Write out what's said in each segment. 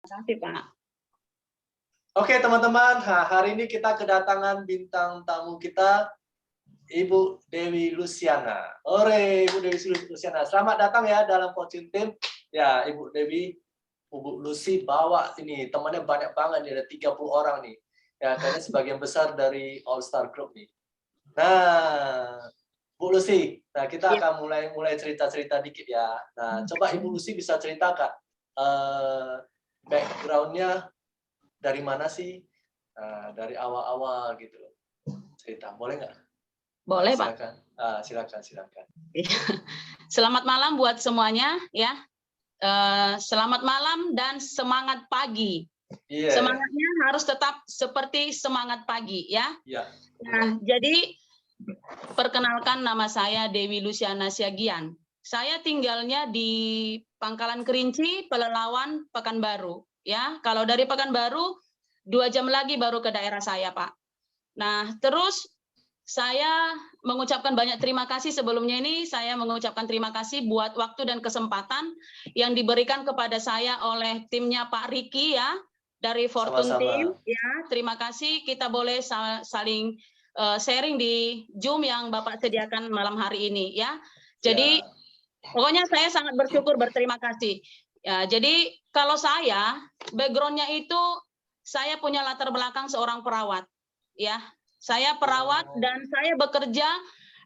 kasih, Pak. Oke, teman-teman, hari ini kita kedatangan bintang tamu kita, Ibu Dewi Luciana. Ore, Ibu Dewi Luciana. Selamat datang ya dalam coaching team. Ya, Ibu Dewi, Ibu Lucy bawa ini, temannya banyak banget nih, ada 30 orang nih. Ya, kayaknya sebagian besar dari All Star Group nih. Nah, Bu Lucy, nah kita akan mulai cerita-cerita dikit ya. Nah, coba Ibu Lucy bisa cerita, Kak, background-nya dari mana sih? Nah, dari awal-awal gitu loh. Cerita, boleh nggak? Boleh, Nah, Pak. silakan. Silakan. Selamat malam buat semuanya ya. Selamat malam dan semangat pagi. Yeah. Semangatnya harus tetap seperti semangat pagi ya. Yeah. Nah, jadi perkenalkan, nama saya Dewi Luciana Siagian. Saya tinggalnya di Pangkalan Kerinci, Pelelawan, Pekanbaru. Ya, kalau dari Pekanbaru 2 jam lagi baru ke daerah saya, Pak. Nah, terus saya mengucapkan banyak terima kasih sebelumnya ini. Saya mengucapkan terima kasih buat waktu dan kesempatan yang diberikan kepada saya oleh timnya Pak Riki ya, dari Fortune Team. Ya, terima kasih. Kita boleh saling sharing di Zoom yang Bapak sediakan malam hari ini ya. Jadi pokoknya saya sangat bersyukur, berterima kasih. Ya, jadi kalau saya background-nya itu saya punya latar belakang seorang perawat. Ya, saya perawat dan saya bekerja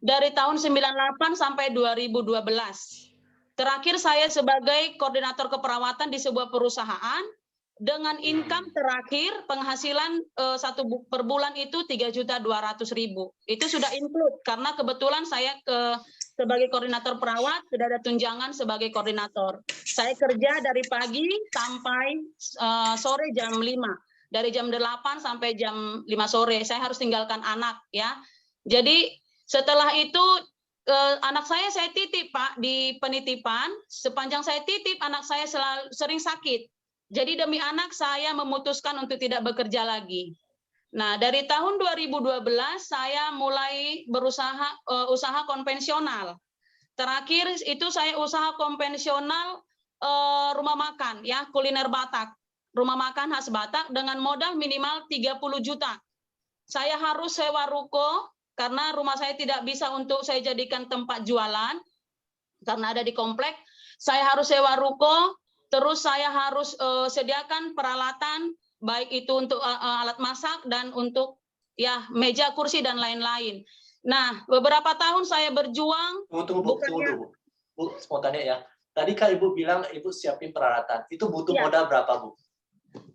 dari tahun 98 sampai 2012. Terakhir saya sebagai koordinator keperawatan di sebuah perusahaan dengan income terakhir penghasilan per bulan itu 3.200.000. Itu sudah include karena kebetulan saya sebagai koordinator perawat sudah ada tunjangan sebagai koordinator. Saya kerja dari pagi sampai sore jam 5. Dari jam 8 sampai jam 5 sore saya harus tinggalkan anak ya. Jadi setelah itu anak saya titip, Pak, di penitipan. Sepanjang saya titip anak saya sering sakit. Jadi demi anak saya memutuskan untuk tidak bekerja lagi. Nah, dari tahun 2012 saya mulai berusaha usaha konvensional. Terakhir itu saya usaha konvensional rumah makan ya, kuliner Batak. Rumah makan khas Batak dengan modal minimal 30 juta. Saya harus sewa ruko karena rumah saya tidak bisa untuk saya jadikan tempat jualan karena ada di komplek. Saya harus sewa ruko, terus saya harus sediakan peralatan baik itu untuk alat masak dan untuk ya meja, kursi dan lain-lain. Nah, beberapa tahun saya berjuang. Tunggu, Bu. Mau tanya ya. Tadi kan Ibu bilang Ibu siapin peralatan. Itu butuh modal berapa, Bu?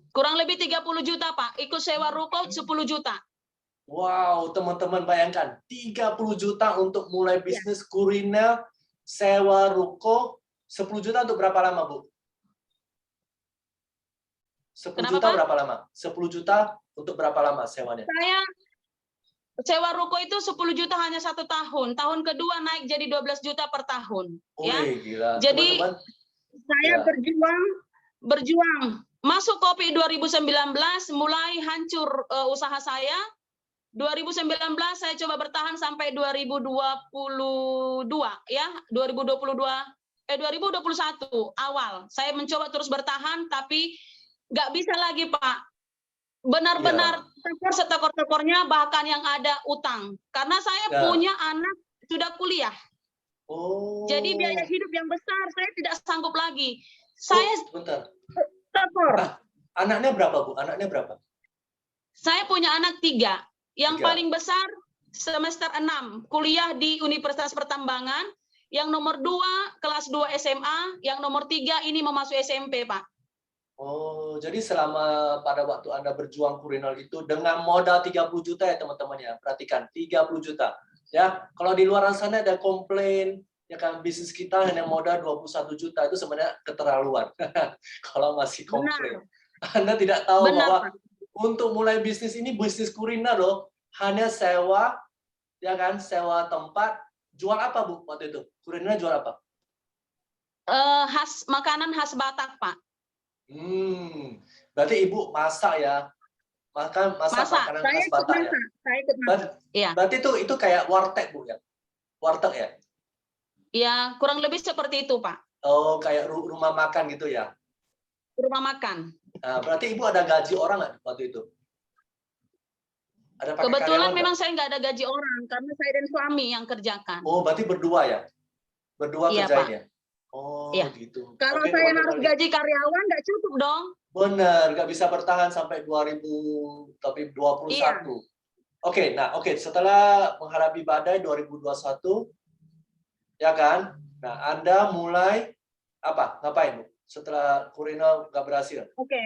Kurang lebih 30 juta, Pak. Ikut sewa ruko 10 juta. Wow, teman-teman bayangkan. 30 juta untuk mulai bisnis kuliner, sewa ruko, 10 juta untuk berapa lama, Bu? 10 Kenapa, juta Pak? berapa lama? 10 juta untuk berapa lama sewanya? Saya sewa ruko itu 10 juta hanya 1 tahun. Tahun kedua naik jadi 12 juta per tahun. Ya. Gila. Jadi teman-teman, saya berjuang. Masuk Kopi 2019, mulai hancur usaha saya. 2019 saya coba bertahan sampai 2022 ya, 2021 awal. Saya mencoba terus bertahan tapi nggak bisa lagi, Pak. Benar-benar setekor-tekornya, bahkan yang ada utang. Karena saya punya anak sudah kuliah. Jadi biaya hidup yang besar, saya tidak sanggup lagi. Saya tekor. Anaknya berapa, Bu? Anaknya berapa? Saya punya anak 3. Yang paling besar semester 6, kuliah di Universitas Pertambangan. Yang nomor 2, kelas 2 SMA. Yang nomor 3 ini memasuki SMP, Pak. Jadi selama pada waktu Anda berjuang kuliner itu dengan modal 30 juta ya teman-teman ya. Perhatikan, 30 juta. Ya, kalau di luar sana ada komplain, ya kan bisnis kita hanya modal 21 juta itu sebenarnya keterlaluan. Kalau masih komplain. Anda tidak tahu bahwa untuk mulai bisnis ini bisnis kuliner loh, hanya sewa, ya kan, sewa tempat. Jual apa, Bu, waktu itu? Kuliner jual apa? Makanan khas Batak, Pak. Berarti Ibu masak ya? Masak makanan khas Batak ya? Saya ikut masak. Berarti itu kayak warteg, Bu ya? Warteg ya? Ya, kurang lebih seperti itu, Pak. Kayak rumah makan gitu ya? Rumah makan. Nah, berarti Ibu ada gaji orang nggak waktu itu? Ada pakai Kebetulan karyawan nggak? memang saya nggak ada gaji orang karena saya dan suami yang kerjakan. Oh, berarti berdua ya? Berdua Iya, kerjain Pak. ya? Oh, Iya. gitu. Kalau Oke, saya harus teman-teman nih. gaji karyawan nggak cukup dong. Benar, nggak bisa bertahan sampai 2021. Iya. Oke, nah oke, setelah menghadapi badai 2021, ya kan? Nah, Anda mulai apa? Ngapain, Bu? Setelah kuliner nggak berhasil? Oke.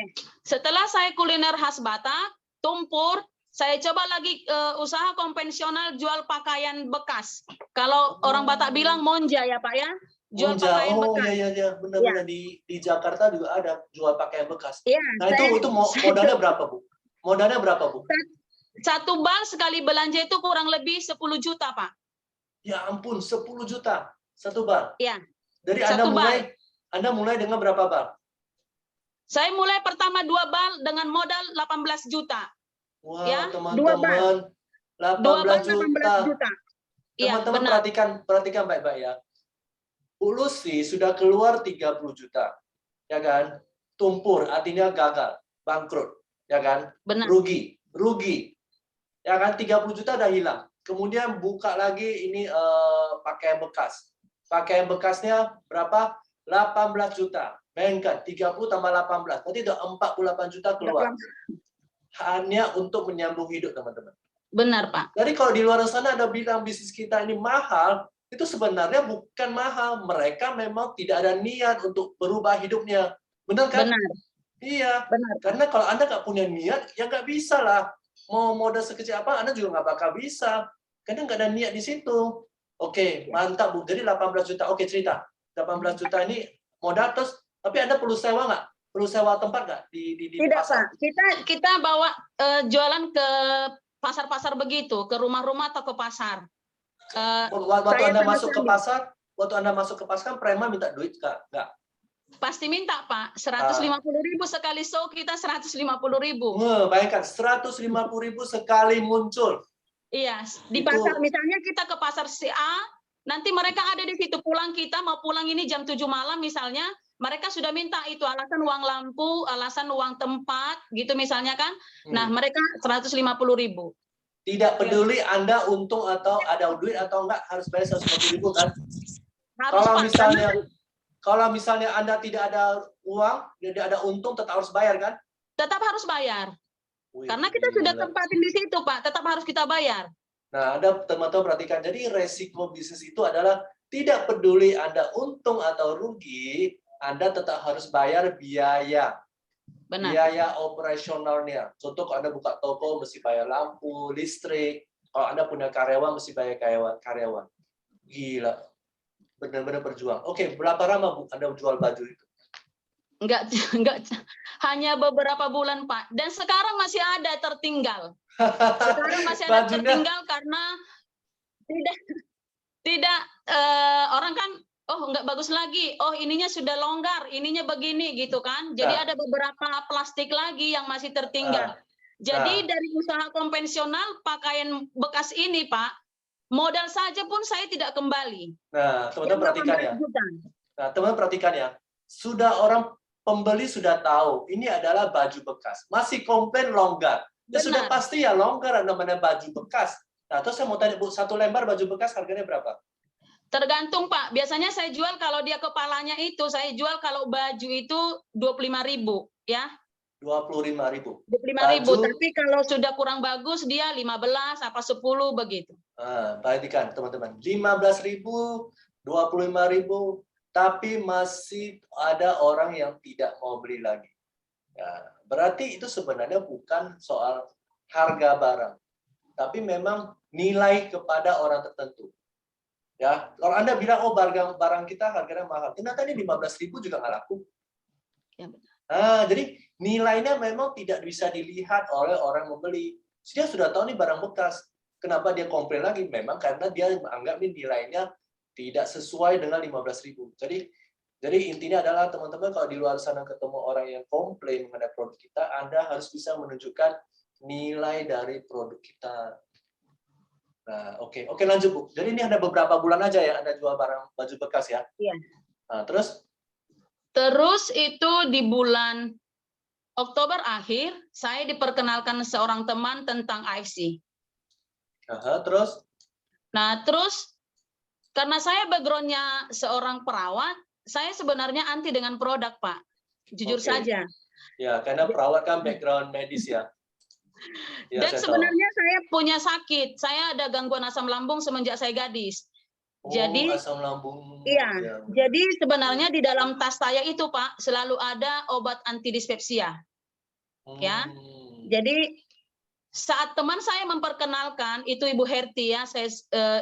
Setelah saya kuliner khas Batak, tumpur, saya coba lagi usaha konvensional jual pakaian bekas. Kalau orang Batak bilang monja ya Pak ya, jual Monja, pakaian oh bekas. iya, Ya, benar-benar di Jakarta juga ada jual pakaian bekas. iya. Nah, itu modalnya berapa, Bu? Modalnya berapa, Bu? Satu bal sekali belanja itu kurang lebih 10 juta Pak. Ya ampun, 10 juta satu bal. Iya. Jadi Satu Anda mulai dengan berapa bal? Saya mulai pertama 2 bal dengan modal 18 juta. Wah, Ya, 2 bal. teman-teman, 2 bal 18 18 juta. juta. Iya, Teman-teman benar. perhatikan baik-baik ya. Bu Lucy sudah keluar 30 juta. Ya kan? Tumpur, artinya gagal, bangkrut, ya kan? Benar. Rugi. Ya kan 30 juta udah hilang. Kemudian buka lagi ini pakaian bekas. Pakaian bekasnya berapa? 18 juta. Bayangkan 30 tambah 18, berarti udah 48 juta keluar. Hanya untuk menyambung hidup, teman-teman. Benar, Pak. Jadi kalau di luar sana ada bilang bisnis kita ini mahal, itu sebenarnya bukan mahal. Mereka memang tidak ada niat untuk berubah hidupnya. Benar kan? Benar. Iya. Benar. Karena kalau Anda nggak punya niat, ya nggak bisa lah. Mau modal sekecil apa, Anda juga nggak bakal bisa. Karena nggak ada niat di situ. Oke, mantap, Bu. Jadi 18 juta. Oke, cerita. 18 juta ini modal terus, tapi Anda perlu sewa nggak? Perlu sewa tempat nggak di Tidak, pasar? Pak. Kita bawa jualan ke pasar-pasar begitu, ke rumah-rumah atau ke pasar. Waktu Anda masuk ke pasar, kan preman minta duit nggak? Pasti minta, Pak. 150.000 sekali show, kita 150.000. Bayangkan 150.000 sekali muncul. Iya, di pasar misalnya kita ke pasar si A, nanti mereka ada di situ, pulang kita mau pulang ini jam 7 malam misalnya, mereka sudah minta itu alasan uang lampu, alasan uang tempat, gitu misalnya kan. Nah, mereka 150.000. Tidak peduli Anda untung atau ada duit atau enggak, harus bayar 150.000 kan? Harus, kalau misalnya Anda tidak ada uang, tidak ada untung, tetap harus bayar kan? Tetap harus bayar. Karena kita sudah tempatin di situ, Pak, tetap harus kita bayar. Nah, Anda teman-teman perhatikan, jadi resiko bisnis itu adalah tidak peduli Anda untung atau rugi, Anda tetap harus bayar biaya. Benar. Biaya operasionalnya. Contoh kalau Anda buka toko, mesti bayar lampu, listrik. Kalau Anda punya karyawan, mesti bayar karyawan. Gila. Benar-benar berjuang. Oke, berapa lama, Bu, Anda jual baju itu? Enggak, hanya beberapa bulan, Pak. Dan sekarang masih ada tertinggal. Sekarang masih ada tertinggal karena tidak orang kan, oh nggak bagus lagi, oh ininya sudah longgar, ininya begini gitu kan. Jadi ada beberapa plastik lagi yang masih tertinggal. Jadi dari usaha konvensional pakaian bekas ini, Pak, modal saja pun saya tidak kembali. Nah, teman-teman perhatikan ya. Nah, teman-teman perhatikan ya. Pembeli sudah tahu ini adalah baju bekas. Masih komplain longgar. Ya sudah pasti ya longgar namanya baju bekas. Nah, terus saya mau tanya, Bu, satu lembar baju bekas harganya berapa? Tergantung, Pak. Biasanya saya jual kalau dia kepalanya itu, saya jual kalau baju itu 25.000 ya. 25.000. 25.000, tapi kalau sudah kurang bagus dia 15 apa 10 begitu. Perhatikan teman-teman, 15.000, 25.000, tapi masih ada orang yang tidak mau beli lagi. Ya, berarti itu sebenarnya bukan soal harga barang, tapi memang nilai kepada orang tertentu. Ya, kalau Anda bilang, oh barang kita harganya mahal, ternyata ini 15.000 juga nggak laku. Ya, jadi nilainya memang tidak bisa dilihat oleh orang membeli. Dia sudah tahu nih barang bekas. Kenapa dia komplain lagi? Memang karena dia menganggap ini nilainya tidak sesuai dengan 15.000. Jadi intinya adalah teman-teman kalau di luar sana ketemu orang yang komplain mengenai produk kita, Anda harus bisa menunjukkan nilai dari produk kita. Nah, oke, lanjut, Bu. Jadi ini ada beberapa bulan aja ya Anda jual barang baju bekas ya? Iya. Nah, terus itu di bulan Oktober akhir, saya diperkenalkan seorang teman tentang AFC. Terus? Nah, terus karena saya background-nya seorang perawat, saya sebenarnya anti dengan produk, Pak. Jujur saja. Ya, karena perawat kan background medis ya. Ya, Dan saya sebenarnya saya punya sakit. Saya ada gangguan asam lambung semenjak saya gadis. Jadi asam lambung. iya. Ya. Jadi sebenarnya di dalam tas saya itu, Pak, selalu ada obat antidispepsia. Ya. Jadi saat teman saya memperkenalkan, itu Ibu Herti ya,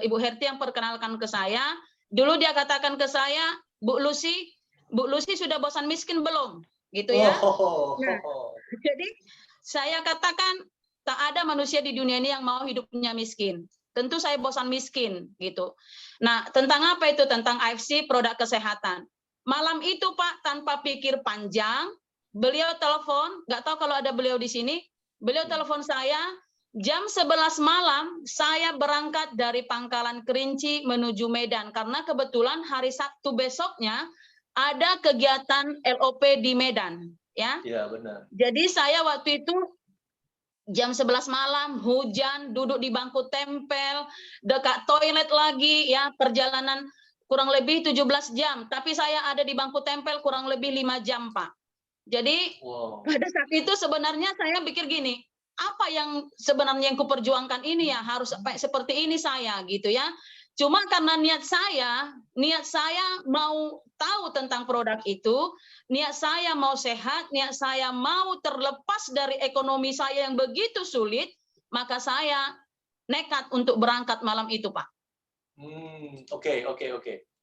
Ibu Herti yang perkenalkan ke saya. Dulu dia katakan ke saya, Bu Lucy sudah bosan miskin belum? Gitu ya. Nah, jadi saya katakan tak ada manusia di dunia ini yang mau hidupnya miskin. Tentu saya bosan miskin gitu. Nah, tentang apa itu? Tentang AFC, produk kesehatan. Malam itu Pak, tanpa pikir panjang, beliau telepon, nggak tahu kalau ada beliau di sini, beliau telepon saya, jam 11 malam, saya berangkat dari Pangkalan Kerinci menuju Medan, karena kebetulan hari Sabtu besoknya ada kegiatan LOP di Medan. Ya, benar. Jadi saya waktu itu jam 11 malam, hujan, duduk di bangku tempel, dekat toilet lagi, ya perjalanan kurang lebih 17 jam. Tapi saya ada di bangku tempel kurang lebih 5 jam, Pak. Jadi pada saat itu sebenarnya saya pikir gini, apa yang sebenarnya yang kuperjuangkan ini ya harus seperti ini saya gitu ya. Cuma karena niat saya mau tahu tentang produk itu, niat saya mau sehat, niat saya mau terlepas dari ekonomi saya yang begitu sulit, maka saya nekat untuk berangkat malam itu, Pak. Oke.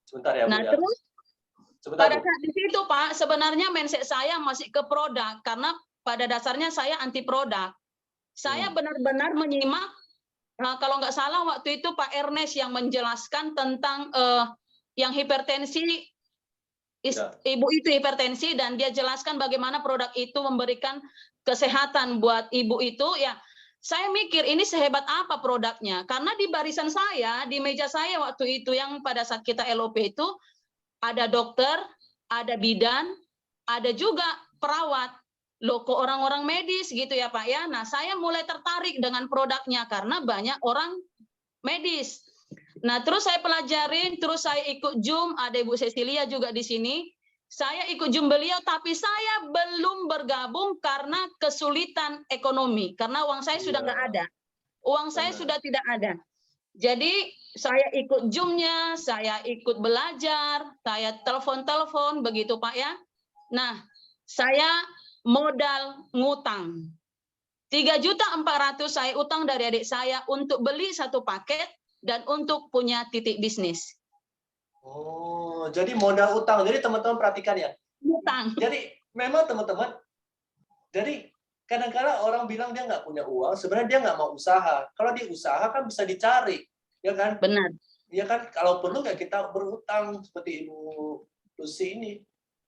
Sebentar ya, Bu. Nah, ya. terus Sebentar, pada Bu. saat di situ, Pak, sebenarnya mindset saya masih ke produk, karena pada dasarnya saya anti produk. Saya benar-benar menyimak, kalau nggak salah waktu itu Pak Ernest yang menjelaskan tentang yang hipertensi, ibu itu hipertensi, dan dia jelaskan bagaimana produk itu memberikan kesehatan buat ibu itu, ya. Saya mikir ini sehebat apa produknya, karena di barisan saya, di meja saya waktu itu yang pada saat kita LOP itu, ada dokter, ada bidan, ada juga perawat. Loh, kok orang-orang medis gitu ya Pak ya. Nah, saya mulai tertarik dengan produknya karena banyak orang medis. Nah, terus saya pelajarin, terus saya ikut Zoom, ada Ibu Cecilia juga di sini. Saya ikut Zoom beliau, tapi saya belum bergabung karena kesulitan ekonomi, karena uang saya sudah nggak ada. Uang saya sudah tidak ada. Jadi saya ikut Zoom-nya, saya ikut belajar, saya telepon-telepon, begitu Pak ya. Nah, saya modal ngutang. 3.400.000 saya utang dari adik saya untuk beli satu paket dan untuk punya titik bisnis. Oh, jadi modal utang. Jadi teman-teman perhatikan ya. Utang. Jadi memang teman-teman, jadi kadang-kadang orang bilang dia nggak punya uang, sebenarnya dia nggak mau usaha. Kalau dia usaha kan bisa dicari, ya kan? Benar. Ya kan, kalau perlu nggak kita berutang seperti Ibu Lucy ini.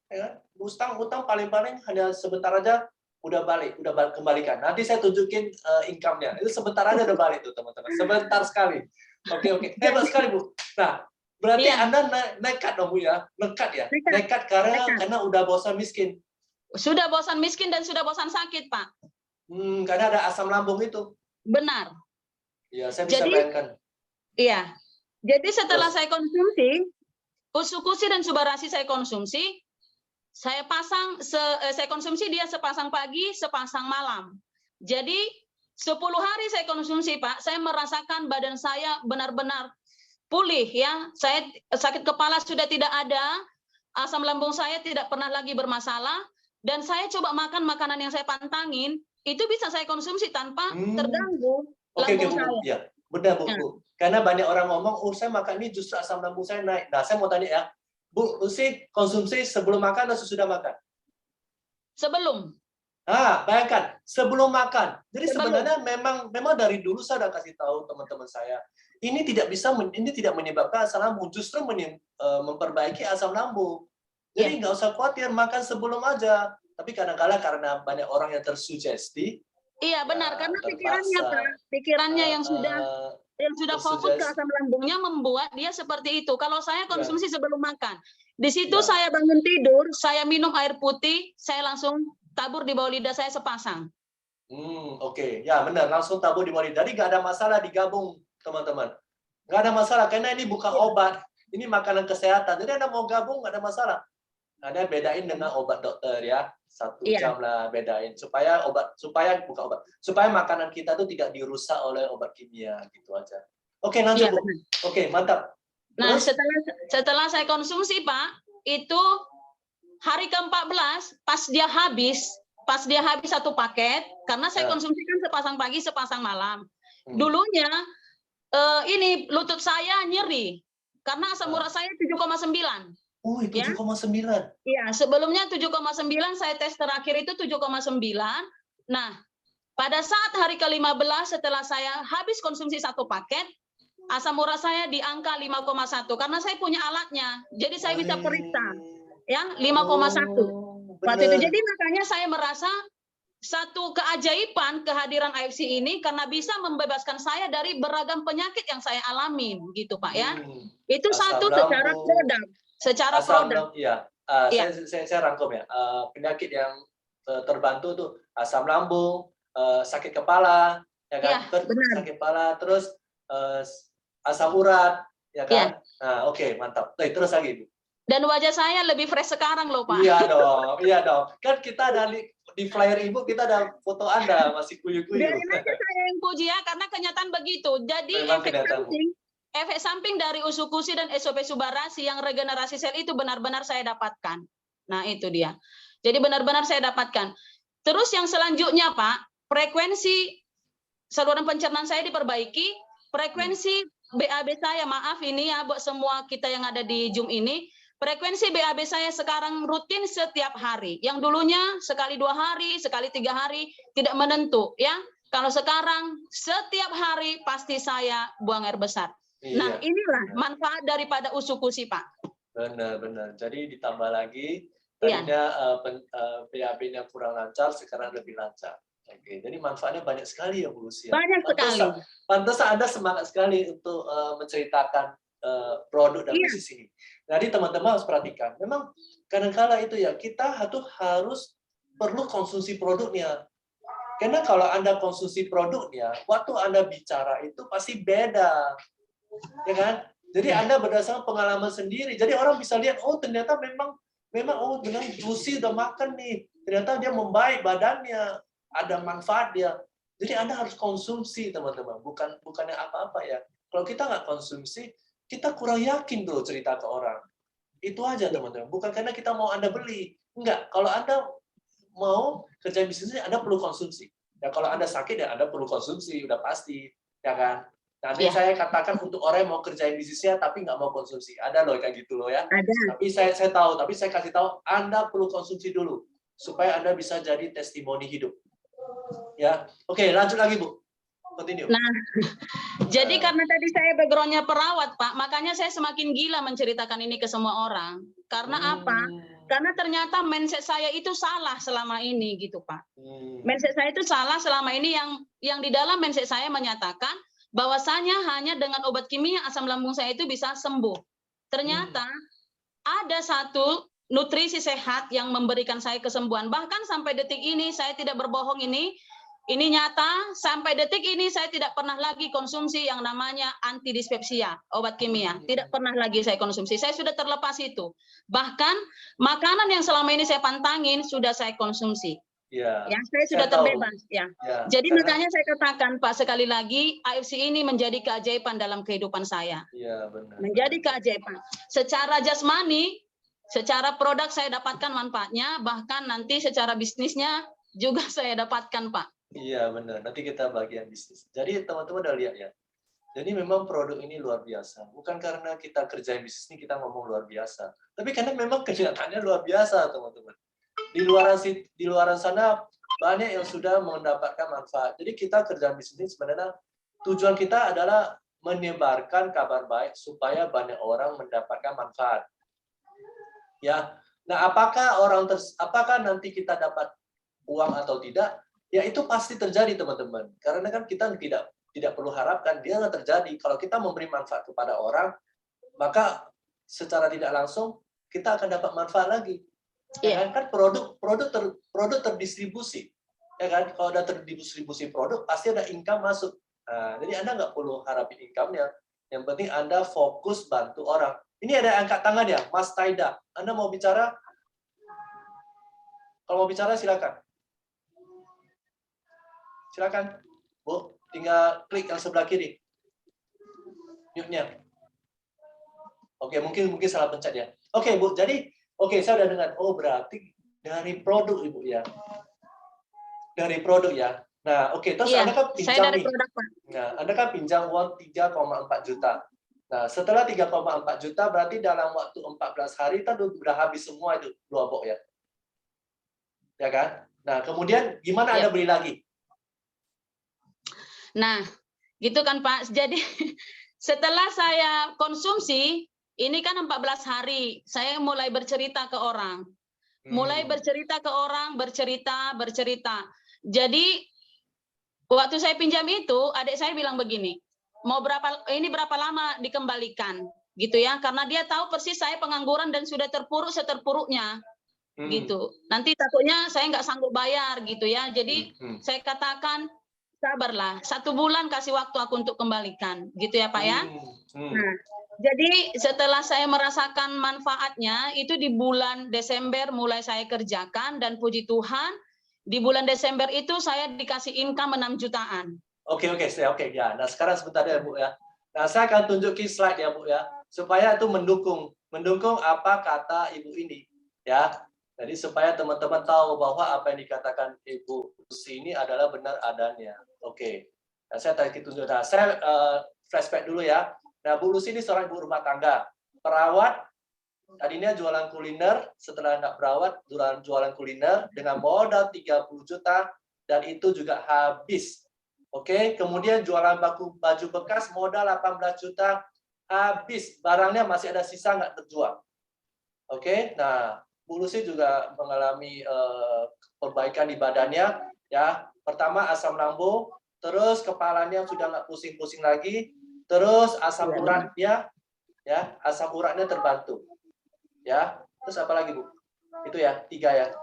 Ya, utang paling-paling hanya sebentar aja udah kembalikan. Nanti saya tunjukin income-nya. Itu sebentar aja udah balik tuh teman-teman. Sebentar sekali. Oke. Hebat sekali Bu. Nah, berarti Anda nekat dong Bu ya, nekat ya. Nekat karena udah bosan miskin. Sudah bosan miskin dan sudah bosan sakit Pak. Karena ada asam lambung itu. Benar. Ya, saya bisa bayangkan. Iya. Jadi setelah saya konsumsi, usukusi dan subarasi saya konsumsi, saya konsumsi dia sepasang pagi, sepasang malam. Jadi 10 hari saya konsumsi, Pak. Saya merasakan badan saya benar-benar pulih ya. Saya sakit kepala sudah tidak ada, asam lambung saya tidak pernah lagi bermasalah, dan saya coba makan makanan yang saya pantangin, itu bisa saya konsumsi tanpa terganggu lambung saya. Ya, benar Bu. Karena banyak orang ngomong, saya makan ini justru asam lambung saya naik. Nah, saya mau tanya ya, Bu Lucy konsumsi sebelum makan atau sesudah makan? Sebelum. Bayangkan, sebelum makan. Jadi sebenarnya memang dari dulu saya udah kasih tahu teman-teman saya, ini tidak menyebabkan asam lambung, justru memperbaiki asam lambung. Jadi nggak usah khawatir, makan sebelum aja. Tapi kadang-kadang karena banyak orang yang tersugesti. Iya benar, karena pikirannya Pak, pikirannya yang sudah fokus ke asam lambungnya membuat dia seperti itu. Kalau saya konsumsi sebelum makan, di situ saya bangun tidur, saya minum air putih, saya langsung tabur di bawah lidah saya sepasang. Oke. Ya benar, langsung tabur di bawah lidah. Jadi nggak ada masalah digabung, teman-teman. Nggak ada masalah, karena ini bukan obat. Ini makanan kesehatan. Jadi Anda mau gabung, nggak ada masalah. Anda bedain dengan obat dokter ya. 1 Iya. jam lah bedain. Supaya makanan kita tuh tidak dirusak oleh obat kimia. Gitu aja. Oke, lanjut Iya, Bu. benar. Oke, mantap. Nah, Terus? setelah saya konsumsi, Pak, itu hari ke-14 pas dia habis 1 paket, karena saya Ya. konsumsi kan sepasang pagi, sepasang malam. Hmm. Dulunya ini lutut saya nyeri karena asam urat saya 7,9. Wih, Ya. 7,9. Iya, sebelumnya 7,9, saya tes terakhir itu 7,9. Nah, pada saat hari ke-15 setelah saya habis konsumsi 1 paket, asam urat saya di angka 5,1 karena saya punya alatnya. Jadi saya bisa periksa. Ya, 5,1 waktu itu. Bener. Jadi makanya saya merasa satu keajaiban kehadiran AFC ini karena bisa membebaskan saya dari beragam penyakit yang saya alamin, gitu Pak ya. Itu Asam satu secara lambung. produk. Secara Asam produk. lambung, iya. Iya. Saya rangkum ya. Penyakit yang terbantu tuh asam lambung, sakit kepala, ya kan? Iya, benar. Sakit kepala, terus asam urat, ya Iya. kan? Nah, oke, mantap. Terus lagi, Bu. Dan wajah saya lebih fresh sekarang loh, Pak. Iya dong, iya dong. Kan kita ada di flyer Ibu, kita ada foto Anda masih kuyu-kuyu. Biarin aja saya yang puji ya, karena kenyataan begitu. Jadi Memang kenyataanmu. efek samping dari usukusi dan SOP Subarasi yang regenerasi sel itu benar-benar saya dapatkan. Nah, itu dia. Jadi benar-benar saya dapatkan. Terus yang selanjutnya, Pak, frekuensi saluran pencernaan saya diperbaiki, frekuensi BAB saya, maaf ini ya buat semua kita yang ada di Zoom ini, frekuensi BAB saya sekarang rutin setiap hari. Yang dulunya sekali 2 hari, sekali 3 hari, tidak menentu ya. Kalau sekarang setiap hari pasti saya buang air besar. Nah, inilah manfaat daripada usukusi, Pak. Benar. Jadi ditambah lagi, tadinya BAB-nya kurang lancar, sekarang lebih lancar. Oke, jadi manfaatnya banyak sekali ya Bu Lucia. Banyak sekali. Pantas Anda semangat sekali untuk menceritakan produk dan bisnis ini. Jadi teman-teman harus perhatikan, memang kadang-kala itu ya kita harus perlu konsumsi produknya. Karena kalau Anda konsumsi produknya, waktu Anda bicara itu pasti beda, ya kan? Jadi Anda berdasarkan pengalaman sendiri. Jadi orang bisa lihat, oh ternyata memang oh dengan Lucy udah makan nih, ternyata dia membaik badannya, ada manfaat dia. Jadi Anda harus konsumsi teman-teman, bukannya apa-apa ya. Kalau kita nggak konsumsi, kita kurang yakin tuh cerita ke orang. Itu aja teman-teman. Bukan karena kita mau Anda beli, enggak. Kalau Anda mau kerja bisnisnya, Anda perlu konsumsi. Ya kalau Anda sakit ya Anda perlu konsumsi, udah pasti, ya kan. Nanti saya katakan untuk orang yang mau kerjain bisnisnya tapi nggak mau konsumsi. Ada loh kayak gitu loh ya. Ada. Tapi saya tahu, tapi saya kasih tahu Anda perlu konsumsi dulu supaya Anda bisa jadi testimoni hidup. Ya. Oke, lanjut lagi, Bu. Continue. Nah, jadi karena tadi saya background-nya perawat, Pak, makanya saya semakin gila menceritakan ini ke semua orang. Karena apa? Karena ternyata mindset saya itu salah selama ini gitu, Pak. Mindset saya itu salah selama ini yang di dalam mindset saya menyatakan bahwasanya hanya dengan obat kimia asam lambung saya itu bisa sembuh. Ternyata ada satu nutrisi sehat yang memberikan saya kesembuhan. Bahkan sampai detik ini saya tidak berbohong ini nyata, sampai detik ini saya tidak pernah lagi konsumsi yang namanya antidispepsia, obat kimia. Tidak pernah lagi saya konsumsi. Saya sudah terlepas itu. Bahkan makanan yang selama ini saya pantangin sudah saya konsumsi. Ya, saya sudah terbebas ya. Jadi makanya saya katakan Pak sekali lagi AFC ini menjadi keajaiban dalam kehidupan saya. Iya, benar. Menjadi keajaiban. Secara jasmani, secara produk saya dapatkan manfaatnya, bahkan nanti secara bisnisnya juga saya dapatkan, Pak. Iya, benar. Nanti kita bagian bisnis. Jadi teman-teman udah lihat ya. Jadi memang produk ini luar biasa. Bukan karena kita kerjain bisnis ini kita ngomong luar biasa. Tapi karena memang kenyataannya luar biasa, teman-teman. Di luar sana banyak yang sudah mendapatkan manfaat. Jadi kita kerja bisnis sebenarnya tujuan kita adalah menyebarkan kabar baik supaya banyak orang mendapatkan manfaat. Ya. Nah, apakah nanti kita dapat uang atau tidak? Ya itu pasti terjadi, teman-teman. Karena kan kita tidak perlu harapkan dia nggak terjadi. Kalau kita memberi manfaat kepada orang, maka secara tidak langsung kita akan dapat manfaat lagi. Ya kan produk terdistribusi. Ya kan, kalau ada terdistribusi produk pasti ada income masuk. Nah, jadi Anda nggak perlu harapin income-nya. Yang penting Anda fokus bantu orang. Ini ada angkat tangan ya, Mas Taida. Anda mau bicara? Kalau mau bicara silakan. Silakan, Bu. Tinggal klik yang sebelah kiri. Mute-nya. Oke, mungkin salah pencet ya. Oke, Bu. Jadi, oke, saya udah dengar. Oh, berarti dari produk, Ibu ya. Dari produk ya. Nah, oke. Terus Iya, Anda kan saya pinjam dari nih. produk, Pak. Nah, Anda kan pinjam uang 3,4 juta. Nah, setelah 3,4 juta, berarti dalam waktu 14 hari, kan udah habis semua itu, dua box ya. Ya kan? Nah, kemudian gimana Anda Ya. beli lagi? Nah, gitu kan Pak. Jadi setelah saya konsumsi, ini kan 14 hari, saya mulai bercerita ke orang. Mulai bercerita ke orang, bercerita. Jadi waktu saya pinjam itu, adik saya bilang begini, mau berapa lama dikembalikan, gitu ya? Karena dia tahu persis saya pengangguran dan sudah terpuruk seterpuruknya, gitu. Nanti takutnya saya nggak sanggup bayar, gitu ya. Jadi saya katakan sabarlah, 1 bulan kasih waktu aku untuk kembalikan, gitu ya Pak ya. Nah, jadi setelah saya merasakan manfaatnya, itu di bulan Desember mulai saya kerjakan, dan puji Tuhan, di bulan Desember itu saya dikasih income 6 jutaan. Oke, ya. Nah, sekarang sebentar ya, Bu ya. Nah, saya akan tunjukin slide ya, Bu ya, supaya itu mendukung apa kata Ibu ini, ya. Jadi supaya teman-teman tahu bahwa apa yang dikatakan Ibu Lucy ini adalah benar adanya. Oke. Nah, saya tadi tunjuk. Nah, saya flashback dulu ya. Nah, Bu Lucy ini seorang ibu rumah tangga, perawat. Tadinya jualan kuliner, setelah nggak perawat, jualan kuliner dengan modal 30 juta, dan itu juga habis. Oke, kemudian jualan baju bekas, modal 18 juta, habis. Barangnya masih ada sisa, nggak terjual. Oke, nah, Bu Lucy juga mengalami perbaikan di badannya. Ya, pertama asam lambung, terus kepalanya sudah nggak pusing-pusing lagi, terus asam uratnya, ya, asam uratnya terbantu. Ya, terus apa lagi Bu? Itu ya, 3 ya.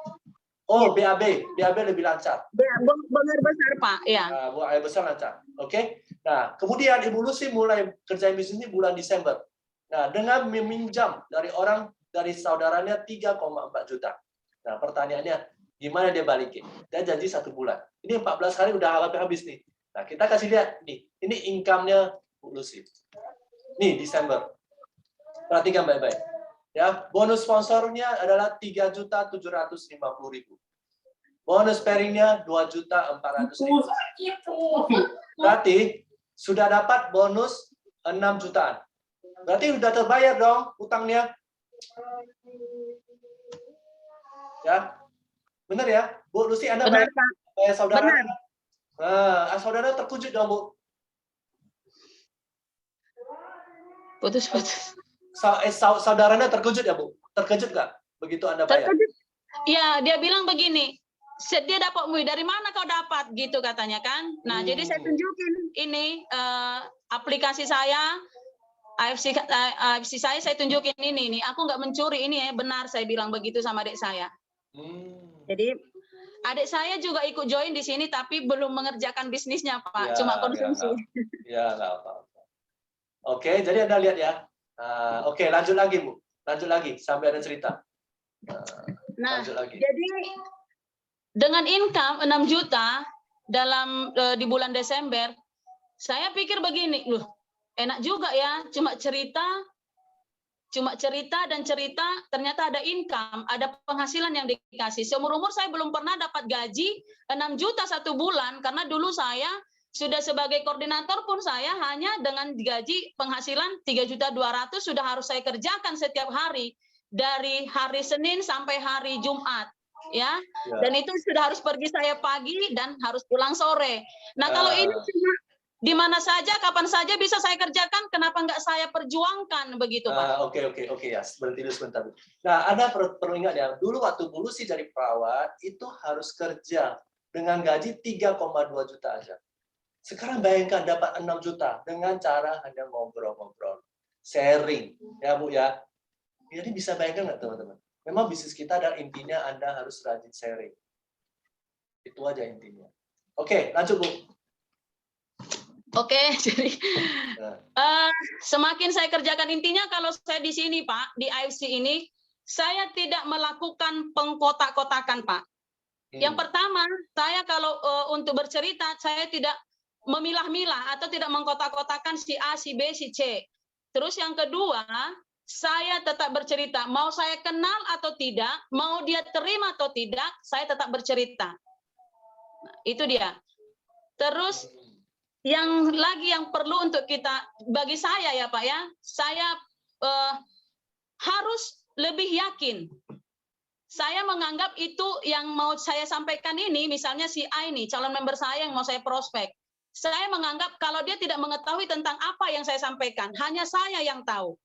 Oh, BAB lebih lancar. Benar besar Pak, ya. Buang air besar lancar. Oke. Nah, kemudian Ibu Lucy mulai kerjain bisnis ini bulan Desember. Nah, dengan meminjam dari saudaranya 3,4 juta. Nah, pertanyaannya, gimana dia balikin? Dia janji 1 bulan. Ini 14 hari udah habis nih. Nah, kita kasih lihat nih. Ini income-nya Bu Lucy. Nih, Desember. Perhatikan baik-baik. Ya, bonus sponsornya adalah 3.750.000. Bonus pairingnya 2.400.000. Berarti sudah dapat bonus 6 jutaan. Berarti sudah terbayar dong utangnya. Ya, benar ya, Bu Lucy, Anda bayar saudara? Benar. Nah, saudara terkejut dong, Bu. Putus. Saudaranya terkejut ya, Bu? Terkejut nggak begitu Anda bayar? Terkejut. Ya, dia bilang begini, dia dapat dari mana kau dapat, gitu katanya kan. Nah, jadi saya tunjukin ini aplikasi saya, AFC saya tunjukin ini nih. Aku nggak mencuri, ini ya benar, saya bilang begitu sama adik saya. Jadi adik saya juga ikut join di sini, tapi belum mengerjakan bisnisnya Pak, cuma konsumsi. Ya, nggak apa-apa. Oke, jadi Anda lihat ya. Oke, lanjut lagi Bu, lanjut lagi sampai ada cerita. Nah, lanjut lagi. Jadi dengan income 6 juta di bulan Desember, saya pikir begini, loh, enak juga ya, cuma cerita, ternyata ada income, ada penghasilan yang dikasih. Seumur-umur saya belum pernah dapat gaji 6 juta 1 bulan, karena dulu saya sudah sebagai koordinator pun saya hanya dengan gaji penghasilan 3.200.000 sudah harus saya kerjakan setiap hari, dari hari Senin sampai hari Jumat. Ya, dan itu sudah harus pergi saya pagi dan harus pulang sore. Nah, kalau ini cuma di mana saja, kapan saja bisa saya kerjakan, kenapa nggak saya perjuangkan begitu, Pak? Oke, ya, berhenti dulu sebentar. Nah, Anda perlu ingat ya, dulu waktu Bu Lucy jadi perawat, itu harus kerja dengan gaji 3,2 juta aja. Sekarang bayangkan dapat 6 juta dengan cara hanya ngobrol-ngobrol, sharing, ya Bu ya. Jadi bisa bayangkan nggak teman-teman? Memang bisnis kita dan intinya Anda harus rajin sharing. Itu aja intinya. Oke, lanjut Bu. Oke, jadi Nah. semakin saya kerjakan, intinya kalau saya di sini Pak, di AFC ini, saya tidak melakukan pengkotak-kotakan Pak. Yang pertama, saya kalau untuk bercerita, saya tidak memilah-milah atau tidak mengkotak-kotakan si A, si B, si C. Terus yang kedua, saya tetap bercerita. Mau saya kenal atau tidak, mau dia terima atau tidak, saya tetap bercerita. Nah, itu dia. Terus yang lagi yang perlu untuk kita, bagi saya ya Pak ya, saya harus lebih yakin. Saya menganggap itu yang mau saya sampaikan ini, misalnya si A ini, calon member saya yang mau saya prospek. Saya menganggap kalau dia tidak mengetahui tentang apa yang saya sampaikan, hanya saya yang tahu.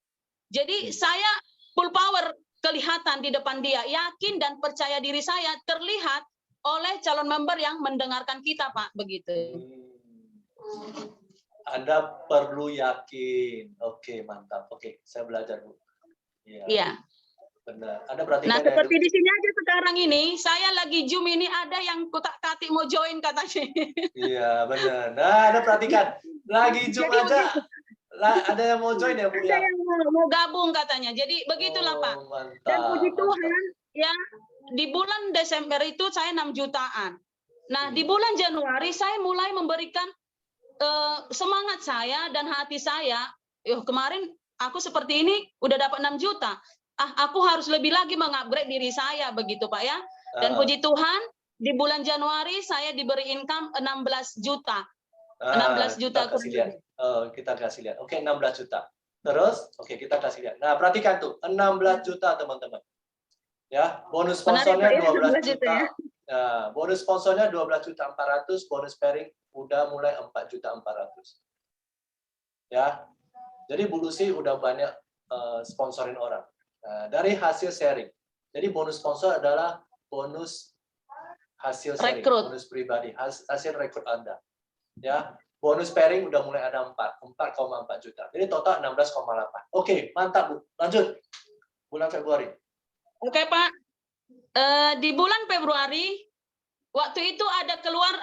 Jadi saya full power kelihatan di depan dia, yakin dan percaya diri saya terlihat oleh calon member yang mendengarkan kita, Pak, begitu. Anda perlu yakin. Oke, mantap. Oke, saya belajar, Bu. Iya. Benar. Anda perhatikan. Nah, seperti di sini aja sekarang ini, saya lagi Zoom ini ada yang kutak-katik mau join katanya. Iya, benar. Nah, Anda perhatikan. Lagi Zoom Jadi aja. Ada yang mau join ya, Bu? Ada yang mau gabung katanya. Jadi begitulah, Pak. Mantap, Dan puji Tuhan, mantap. ya, di bulan Desember itu saya 6 jutaan. Nah, di bulan Januari saya mulai memberikan semangat saya dan hati saya. Kemarin aku seperti ini udah dapat 6 juta. Aku harus lebih lagi mengupgrade diri saya begitu Pak ya. Dan puji Tuhan di bulan Januari saya diberi income 16 juta. 16 juta. Kita kasih lihat. Oke, 16 juta. Terus, oke, kita kasih lihat. Nah, perhatikan tuh, 16 juta teman-teman. Ya, bonus sponsornya 12 juta. Nah, bonus sponsornya 12 juta 400, bonus pairing udah mulai 4 juta 400. Ya. Jadi Bu Lucy udah banyak sponsorin orang. Nah, dari hasil sharing. Jadi bonus sponsor adalah bonus hasil sharing, bonus pribadi, hasil rekrut Anda. Ya, bonus pairing udah mulai ada 4,4 juta. Jadi total 16,8. Oke, mantap Bu. Lanjut. Bulan Februari. Oke Pak. Di bulan Februari waktu itu ada keluar